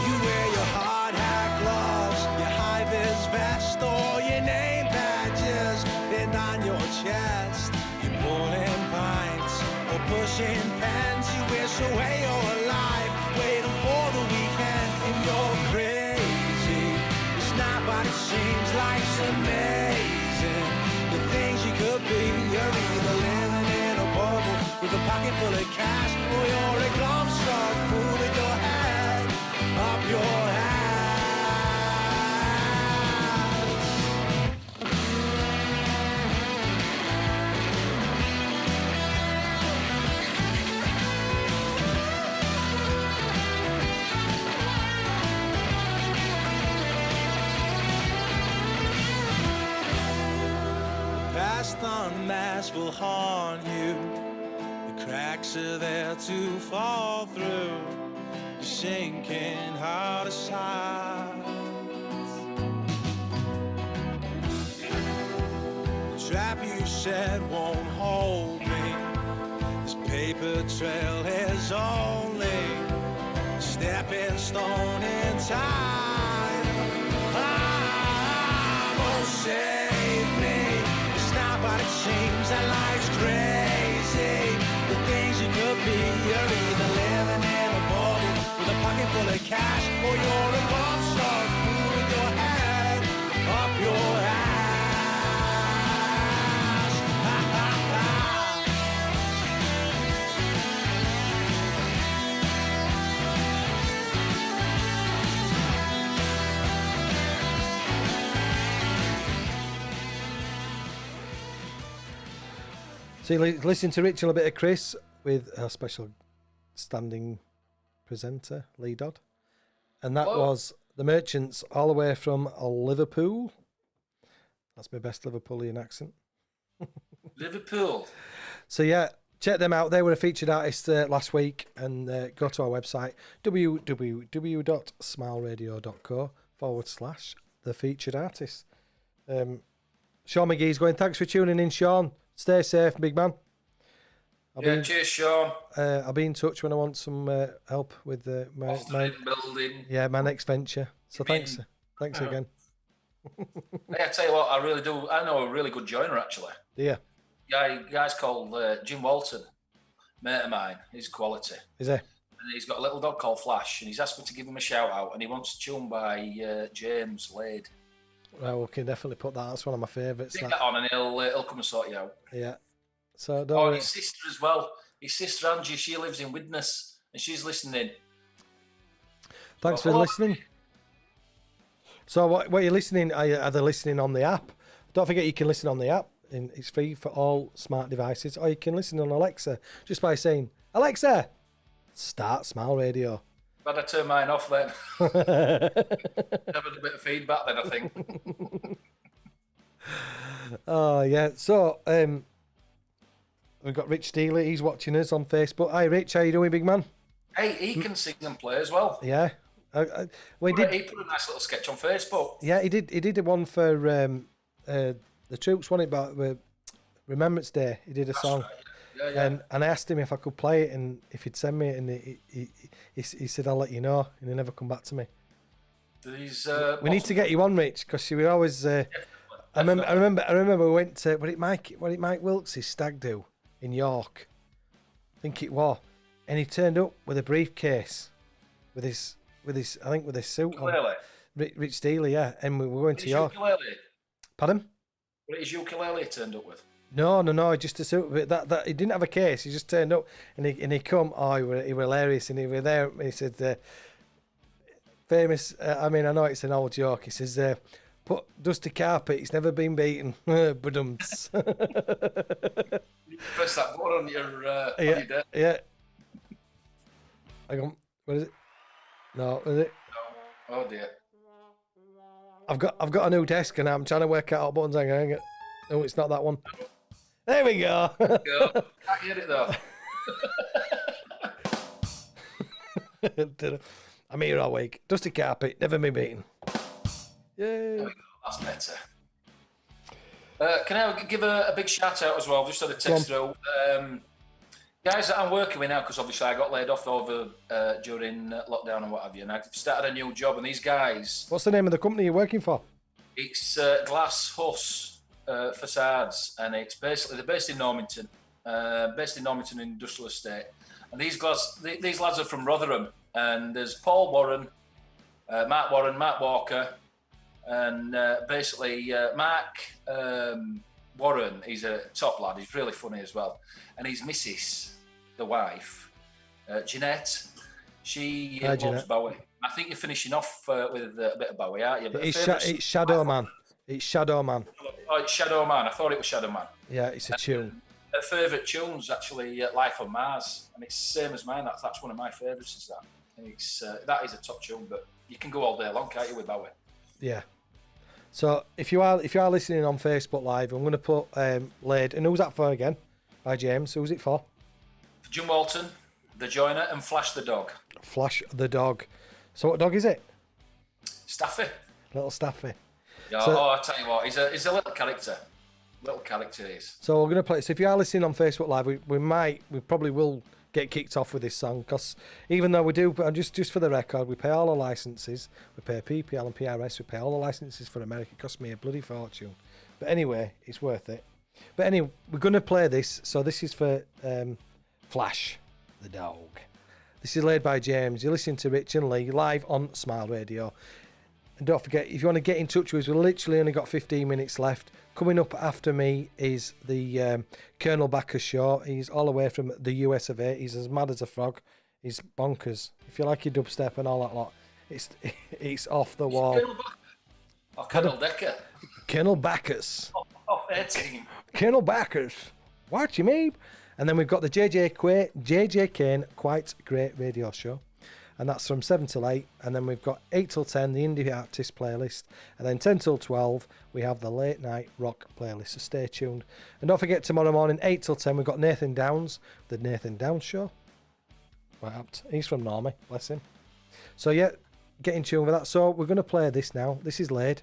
You wear your hard hat gloves, your high-vis vest, or your name badges pinned on your chest. You're pulling pints or pushing pens. You wish away your life, waiting for the weekend. And you're crazy. It's not what it seems. Life's amazing. The things you could be. You're either living in a bubble with a pocket full of cash, or you're a glum-struck fool with your head up your ass. Past unmasked will haunt you. The cracks are there to fall through, sinking out of sight. The trap you said won't hold me. This paper trail is only a stepping stone in time. Won't save me. It's not what it seems that life's crazy. The things you could be, you're either living in a bubble with a pocket full of cash, or you're a pop star fool with your head up your ass. So you listen to Rich and a bit of Chris with our special standing presenter, Lee Dodd. And that was The Merchants, all the way from Liverpool. That's my best Liverpoolian accent. Liverpool. So yeah, check them out. They were a featured artist last week, and go to our website, www.smileradio.co/the featured artist. Sean McGee's going, thanks for tuning in, Sean. Stay safe, big man. Cheers, Sean. I'll be in touch when I want some help with my building. Yeah, my next venture. So thanks again. Hey, I tell you what, I really do. I know a really good joiner, actually. Yeah. Guy's called Jim Walton, mate of mine. He's quality. Is he? And he's got a little dog called Flash, and he's asked me to give him a shout out, and he wants a tune by James Lade. Right, we can definitely put that. That's one of my favourites. Stick that on, and he'll come and sort you out. Yeah. So don't worry. His sister as well. His sister Angie, she lives in Widnes, and she's listening. Thanks for listening. So what are you listening? Are they listening on the app? Don't forget you can listen on the app. It's free for all smart devices, or you can listen on Alexa just by saying, Alexa, start Smile Radio. Better turn mine off then. Have a bit of feedback then, I think. Oh yeah. So we've got Rich Steely. He's watching us on Facebook. Hi Rich, how you doing, big man? Hey, he can sing and play as well. Yeah. He put a nice little sketch on Facebook. Yeah, he did. He did one for the troops. Wasn't it about Remembrance Day? He did a song. Right. Yeah. And I asked him if I could play it and if he'd send me it, and he said I'll let you know, and he never come back to me. We need to get you on, Rich, because you were always. I remember we went to what did Mike Wilkes' stag do in York, I think it was, and he turned up with a briefcase, with his suit ukulele. on. Rich Steely, yeah, and we were going to York. Ukulele? Pardon? What is ukulele turned up with? No, just a suit. But that he didn't have a case. He just turned up and he come. Oh, he were hilarious, and he were there. And he said, famous. I know it's an old joke. He says, put dusty carpet. It's never been beaten. Badumts. You press that button on your desk. Yeah. Hang on. What is it? No, is it? No. Oh dear. I've got a new desk and I'm trying to work out all buttons. Hang on. No, it's not that one. There we go. Can't hear it though. I'm here all week. Dusty carpet, never been beaten. Yay. There we go. That's better. Can I give a big shout out as well? I've just had a text through. Guys that I'm working with now, because obviously I got laid off over during lockdown and what have you, and I've started a new job. And these guys. What's the name of the company you're working for? It's Glass Huss Facades, and it's basically they're based in Normanton Industrial Estate. And these lads are from Rotherham, and there's Paul Warren, Mark Walker, and basically Mark Warren. He's a top lad. He's really funny as well, and his missus, the wife, Jeanette. She loves Jeanette. Bowie. I think you're finishing off with a bit of Bowie, aren't you? But It's Shadow Man. It's Shadow Man. Oh, it's Shadow Man. I thought it was Shadow Man. Yeah, it's a tune. Her favourite tune's actually Life on Mars, and it's the same as mine. That's one of my favourites. Is that? And it's that is a top tune, but you can go all day long, can't you, with Bowie? Yeah. So if you are listening on Facebook Live, I'm going to put Laid. And who's that for again? By James. Who's it for? Jim Walton, The Joiner, and Flash the Dog. Flash the Dog. So what dog is it? Staffy. Little Staffy. Yeah, So- I tell you what, he's a little character. Little character he is. So we're going to play. So if you are listening on Facebook Live, we probably will get kicked off with this song, because even though we do, just for the record, we pay all our licenses. We pay PPL and PRS. We pay all the licenses for America. It cost me a bloody fortune. But anyway, it's worth it. But anyway, we're going to play this. So this is for Flash the Dog. This is laid by James. You're listening to Rich and Lee live on Smile Radio. And don't forget, if you want to get in touch with us, we've literally only got 15 minutes left. Coming up after me is the Colonel Bacchus show. He's all the way from the US of A. He's as mad as a frog. He's bonkers. If you like your dubstep and all that lot, it's off the wall. Colonel Decker. Colonel Bacchus. Off their team. Colonel Bacchus. Watch you, me. And then we've got the JJ Kane Quite Great Radio Show. And that's from 7 till 8. And then we've got 8 till 10, the Indie Artist playlist. And then 10 till 12, we have the Late Night Rock playlist. So stay tuned. And don't forget, tomorrow morning, 8 till 10, we've got Nathan Downs, the Nathan Downs Show. Quite apt. He's from Normie, bless him. So yeah, get in tune with that. So we're going to play this now. This is Laid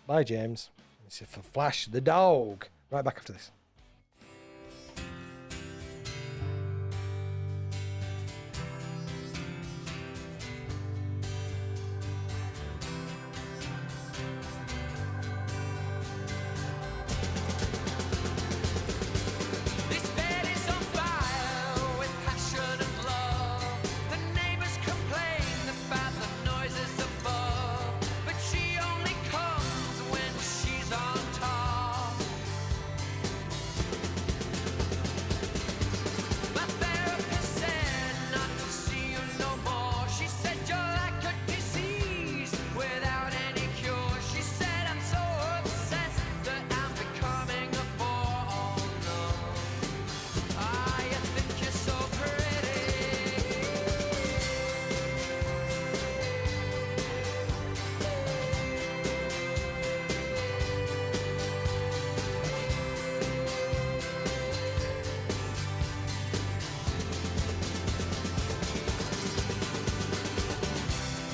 by James. It's for Flash the Dog. Right back after this. This bed is on fire with passion and love. The neighbors complain about the noises above, but she only comes when she's on top. My therapist said not to see you no more. She said you're like a disease without any cure. She said I'm so obsessed that I'm becoming a bore. Oh no. Ah, you think you're so pretty.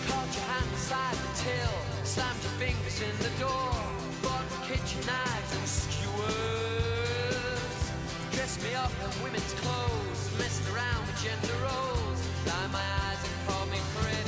Caught your hand inside the till, slammed your fingers in the door, bought kitchen knives and skewers. Dressed me up in women's clothes, messed around with gender roles, lined my eyes and called me pretty.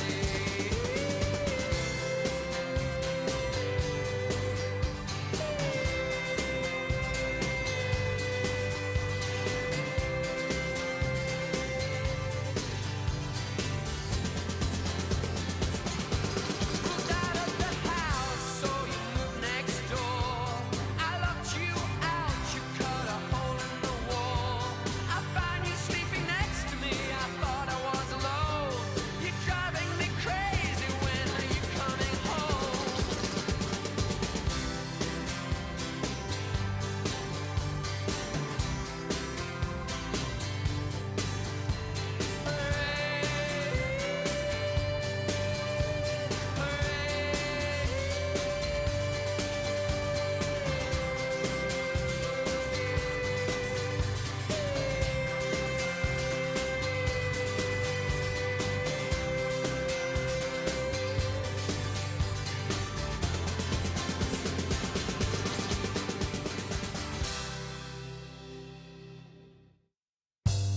Moved out of the house, so you moved next door. I locked you out, you cut a hole in the wall. I found you sleeping next to me, I thought I was alone. You're driving me crazy, when are you coming home?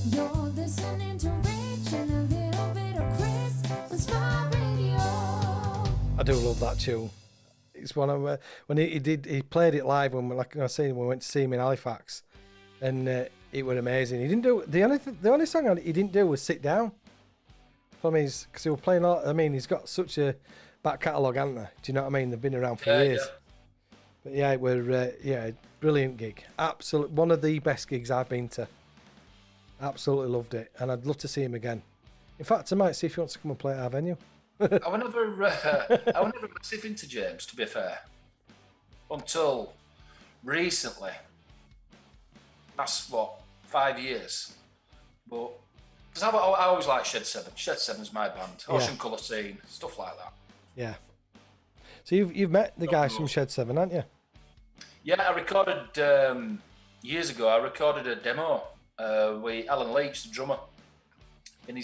You're listening to Rich and a little bit of Chris on Smile Radio. I do love that tune. It's one of when he played it live when like I was saying, we went to see him in Halifax, and it was amazing. He didn't do the only song he didn't do was Sit Down. From his, because he was playing all. I mean, he's got such a back catalogue, hasn't there? Do you know what I mean? They've been around for years. Yeah. But yeah, it was brilliant gig. Absolute one of the best gigs I've been to. Absolutely loved it, and I'd love to see him again. In fact, I might see if he wants to come and play at our venue. I was never massive into James, to be fair, until recently. That's what, 5 years. But because I always liked Shed 7. Shed 7's my band. Ocean Colour Scene, stuff like that. Yeah. So you've met the guys from Shed 7, haven't you? Yeah, I recorded years ago. I recorded a demo with Alan Leach, the drummer. And he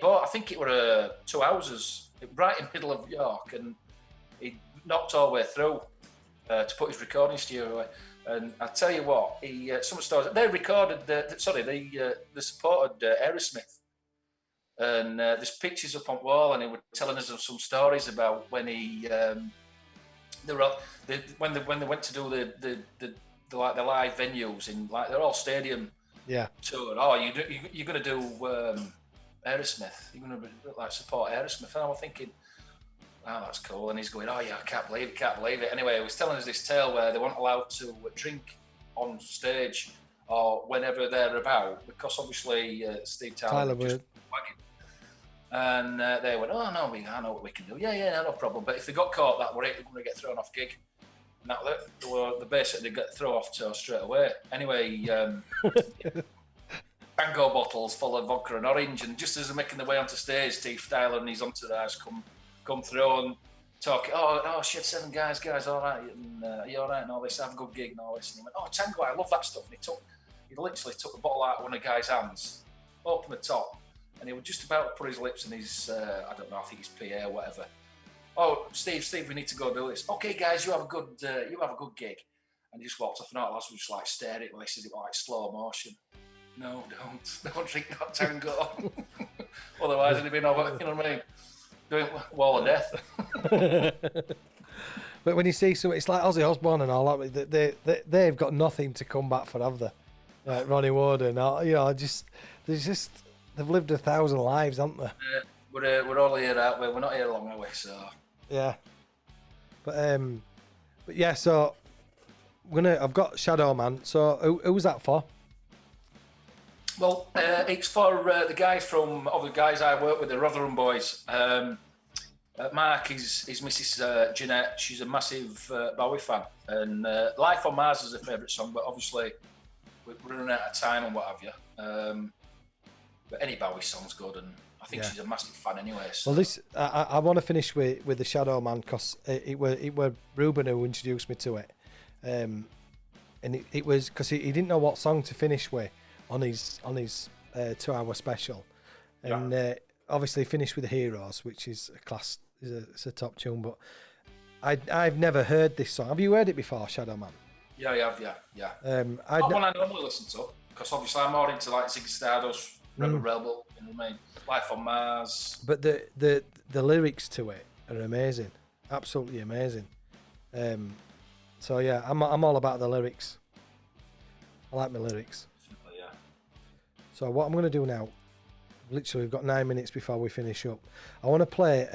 bought, I think it were 2 houses right in the middle of York, and he knocked all the way through to put his recording studio away. And I tell you what, some stores they recorded. They supported Aerosmith, and there's pictures up on the wall, and he was telling us of some stories about when when they went to do the live venues in like they're all stadium. Yeah. tour. Oh, you're going to do Aerosmith. You're going to like support Aerosmith. And I was thinking, oh, that's cool. And he's going, oh yeah, I can't believe it. Anyway, he was telling us this tale where they weren't allowed to drink on stage or whenever they're about, because obviously Steve Tyler was just wagging. And they went, oh no, I know what we can do. Yeah, no problem. But if they got caught, that were it. They're going to get thrown off gig. And they basically got thrown off tour straight away. Anyway, Tango bottles full of vodka and orange, and just as they're making their way onto stage, Steve Tyler and his entourage come through and talk. Oh shit, 7 guys, all right, and are you all right and all this? Have a good gig and all this. And he went, oh Tango, I love that stuff. And he literally took the bottle out of one of the guy's hands, opened the top, and he was just about to put his lips in his I don't know, I think his PA or whatever. Oh, Steve, we need to go do this. Okay, guys, you have a good gig. And he just walked off, and all the lads were just like staring at me. This is like slow motion. No, don't drink that Tango. Otherwise, it'd been over. You know what I mean? Doing wall of death. But when you see some, it's like Ozzy Osbourne and all that. They've got nothing to come back for, have they? Like Ronnie Wood and all, they've lived 1,000 lives, haven't they? We're all here, aren't we? We're not here long, are we? So yeah. But yeah. So I've got Shadow Man. So who's that for? Well, it's for the guys the guys I work with, the Rotherham boys. Mark is Mrs. Jeanette. She's a massive Bowie fan, and Life on Mars is her favourite song. But obviously, we're running out of time and what have you. But any Bowie song's good, and I think she's a massive fan anyway. So. Well, I want to finish with the Shadow Man, because it were Ruben who introduced me to it, and it was because he didn't know what song to finish with on his 2-hour special, and obviously finished with the Heroes, which is a class, it's a top tune. But I've never heard this song. Have you heard it before, Shadow Man? Yeah, I have. Yeah. Not one I normally listen to, because obviously I'm more into like Ziggy Stardust, Rebel, you know what I mean? Life on Mars. But the lyrics to it are amazing, absolutely amazing. So yeah, I'm all about the lyrics. I like my lyrics. Yeah. So what I'm going to do now, literally we've got 9 minutes before we finish up. I want to play.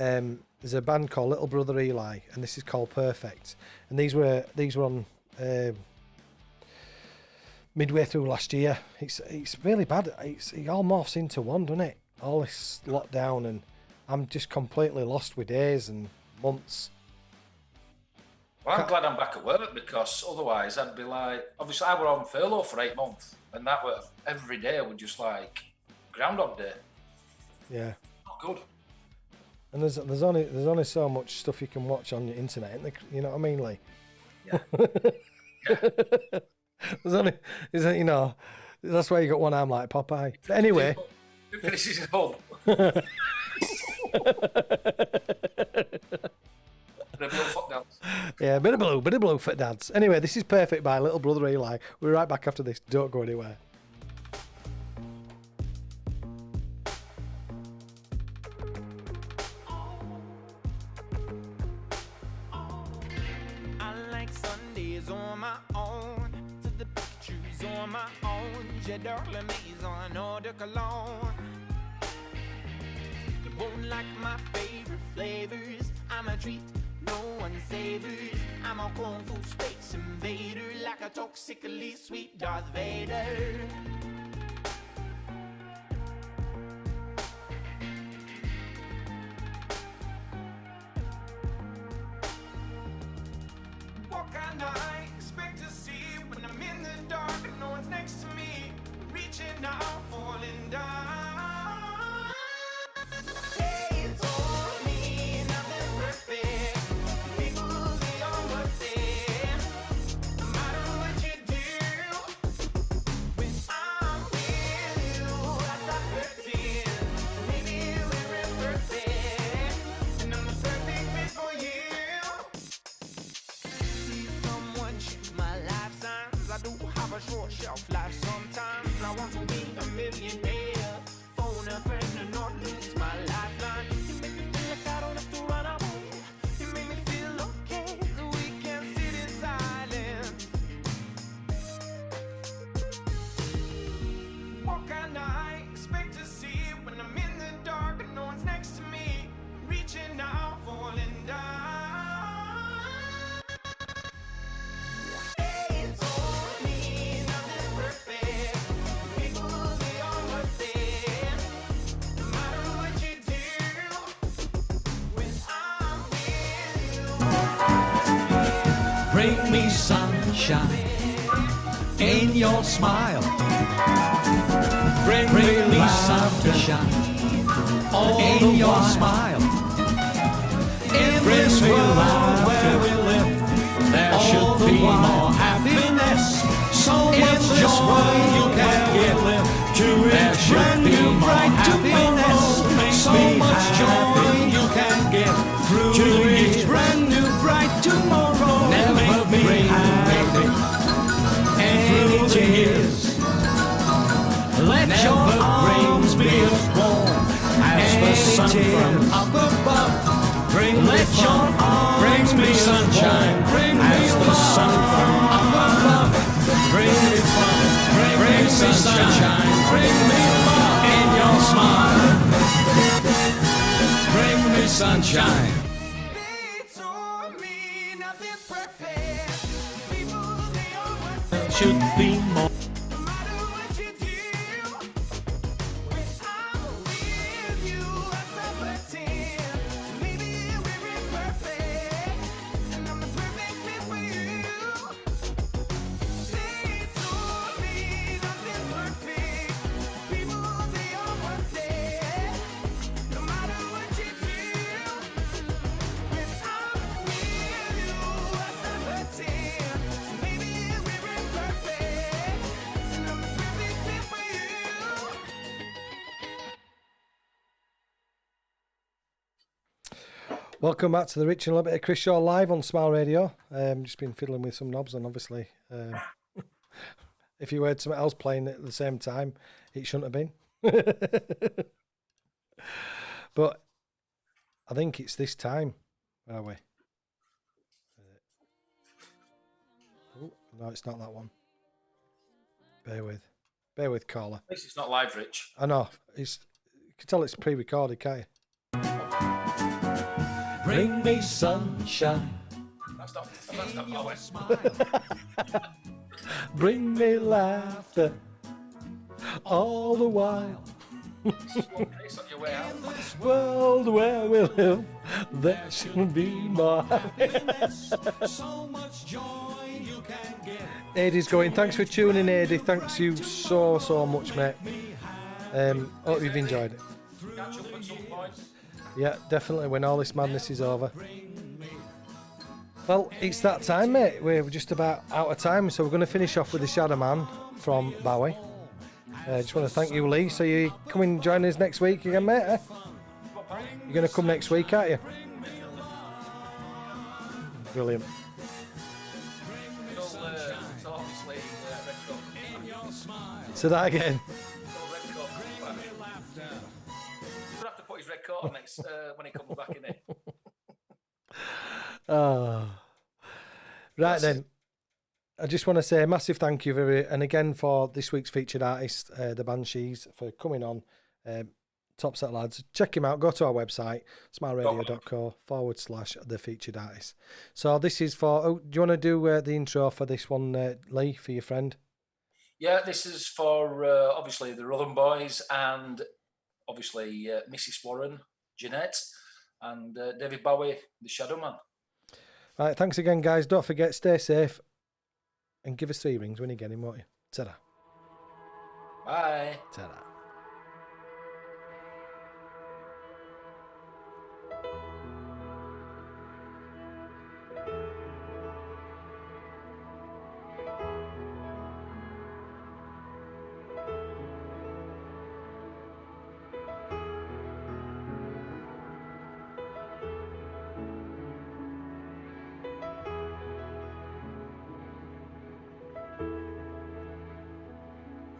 There's a band called Little Brother Eli, and this is called Perfect. And these were on. Midway through last year. It's really bad. It all morphs into one, doesn't it? All this lockdown, and I'm just completely lost with days and months. Well, I'm glad I'm back at work, because otherwise I'd be like, obviously I were on furlough for 8 months, and that were every day was just like Groundhog Day. Yeah. Not good. And there's only so much stuff you can watch on the internet, you know what I mean, Lee? Yeah. Yeah. There's only, that's why you got one arm like Popeye. But anyway. Who finishes his home? Yeah, bit of blue for dads. Anyway, this is Perfect by Little Brother Eli. We're right back after this. Don't go anywhere. I like Sundays on my own, to the pictures on my own. J'ai les maisons eau de cologne. You won't like my favorite flavors. I'm a treat, no one savors. I'm a kung fu space invader, like a toxically sweet Darth Vader. What kind I expect to see when I'm in the dark and no one's next to me, reaching out, falling down. Hey, it's all me, nothing's perfect. People they are worth it. No matter what you do, when I'm Bring me sunshine in your smile. Bring me sunshine in your smile. In this world where we live, there should be more happiness. So much joy you can give. There should be more happiness. So much joy you can give to each brand new bright tomorrow. Never bring happy any tears. Let your arms be as warm as the sun from up above. Let your arms be sunshine as the sun from up above. Bring me fun, bring me sunshine, bring me love in your smile. Bring me sunshine. Should be more. Welcome back to the Rich and Limited Chris Shaw live on Smile Radio. Just been fiddling with some knobs, and obviously, if you heard something else playing at the same time, it shouldn't have been. But I think it's this time. Where are we? Oh, no, it's not that one. Bear with, caller. At least it's not live, Rich. I know. You can tell it's pre-recorded, can't you? Bring me sunshine. That's not power. Bring me laughter all the while. It's on your way out. This world where we live, there should be more happiness. So much joy you can get. Eddie's going, thanks for tuning in, Eddie. Thanks you so much, mate. Hope you've enjoyed it. Catch up at some point. Yeah, definitely when all this madness is over. Well, it's that time, mate. We're just about out of time, so we're going to finish off with the Shadow Man from Bowie. Just want to thank you, Lee. So you come and join us next week again, mate? Eh? You're going to come next week, aren't you? Brilliant. So that again. Have to put his red coat on next when he comes back in it. Oh. Right then. I just want to say a massive thank you and again for this week's featured artist, the Banshees, for coming on. Top set lads. Check him out. Go to our website, smileradio.co/the featured artist. So this is for. Oh, do you want to do the intro for this one, Lee, for your friend? Yeah, this is for obviously the Rutland Boys and obviously Mrs. Warren, Jeanette, and David Bowie, the Shadow Man. Right, thanks again, guys. Don't forget, stay safe and give us 3 rings when you get him, won't you? Ta-da. Bye. Ta-da.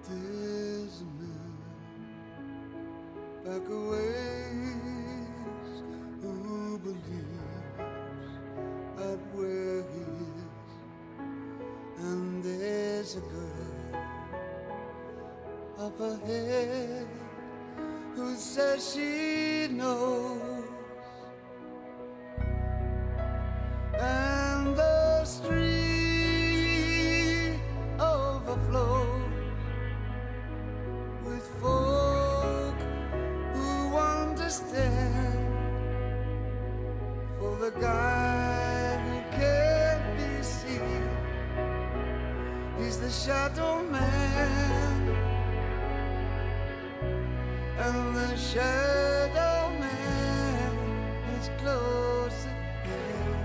There's a man back away who believes at where he is, and there's a girl up ahead who says she knows, and the street overflows with folk who understand, for the guy who can't be seen He's the shadow man, and the shadow man is close at hand.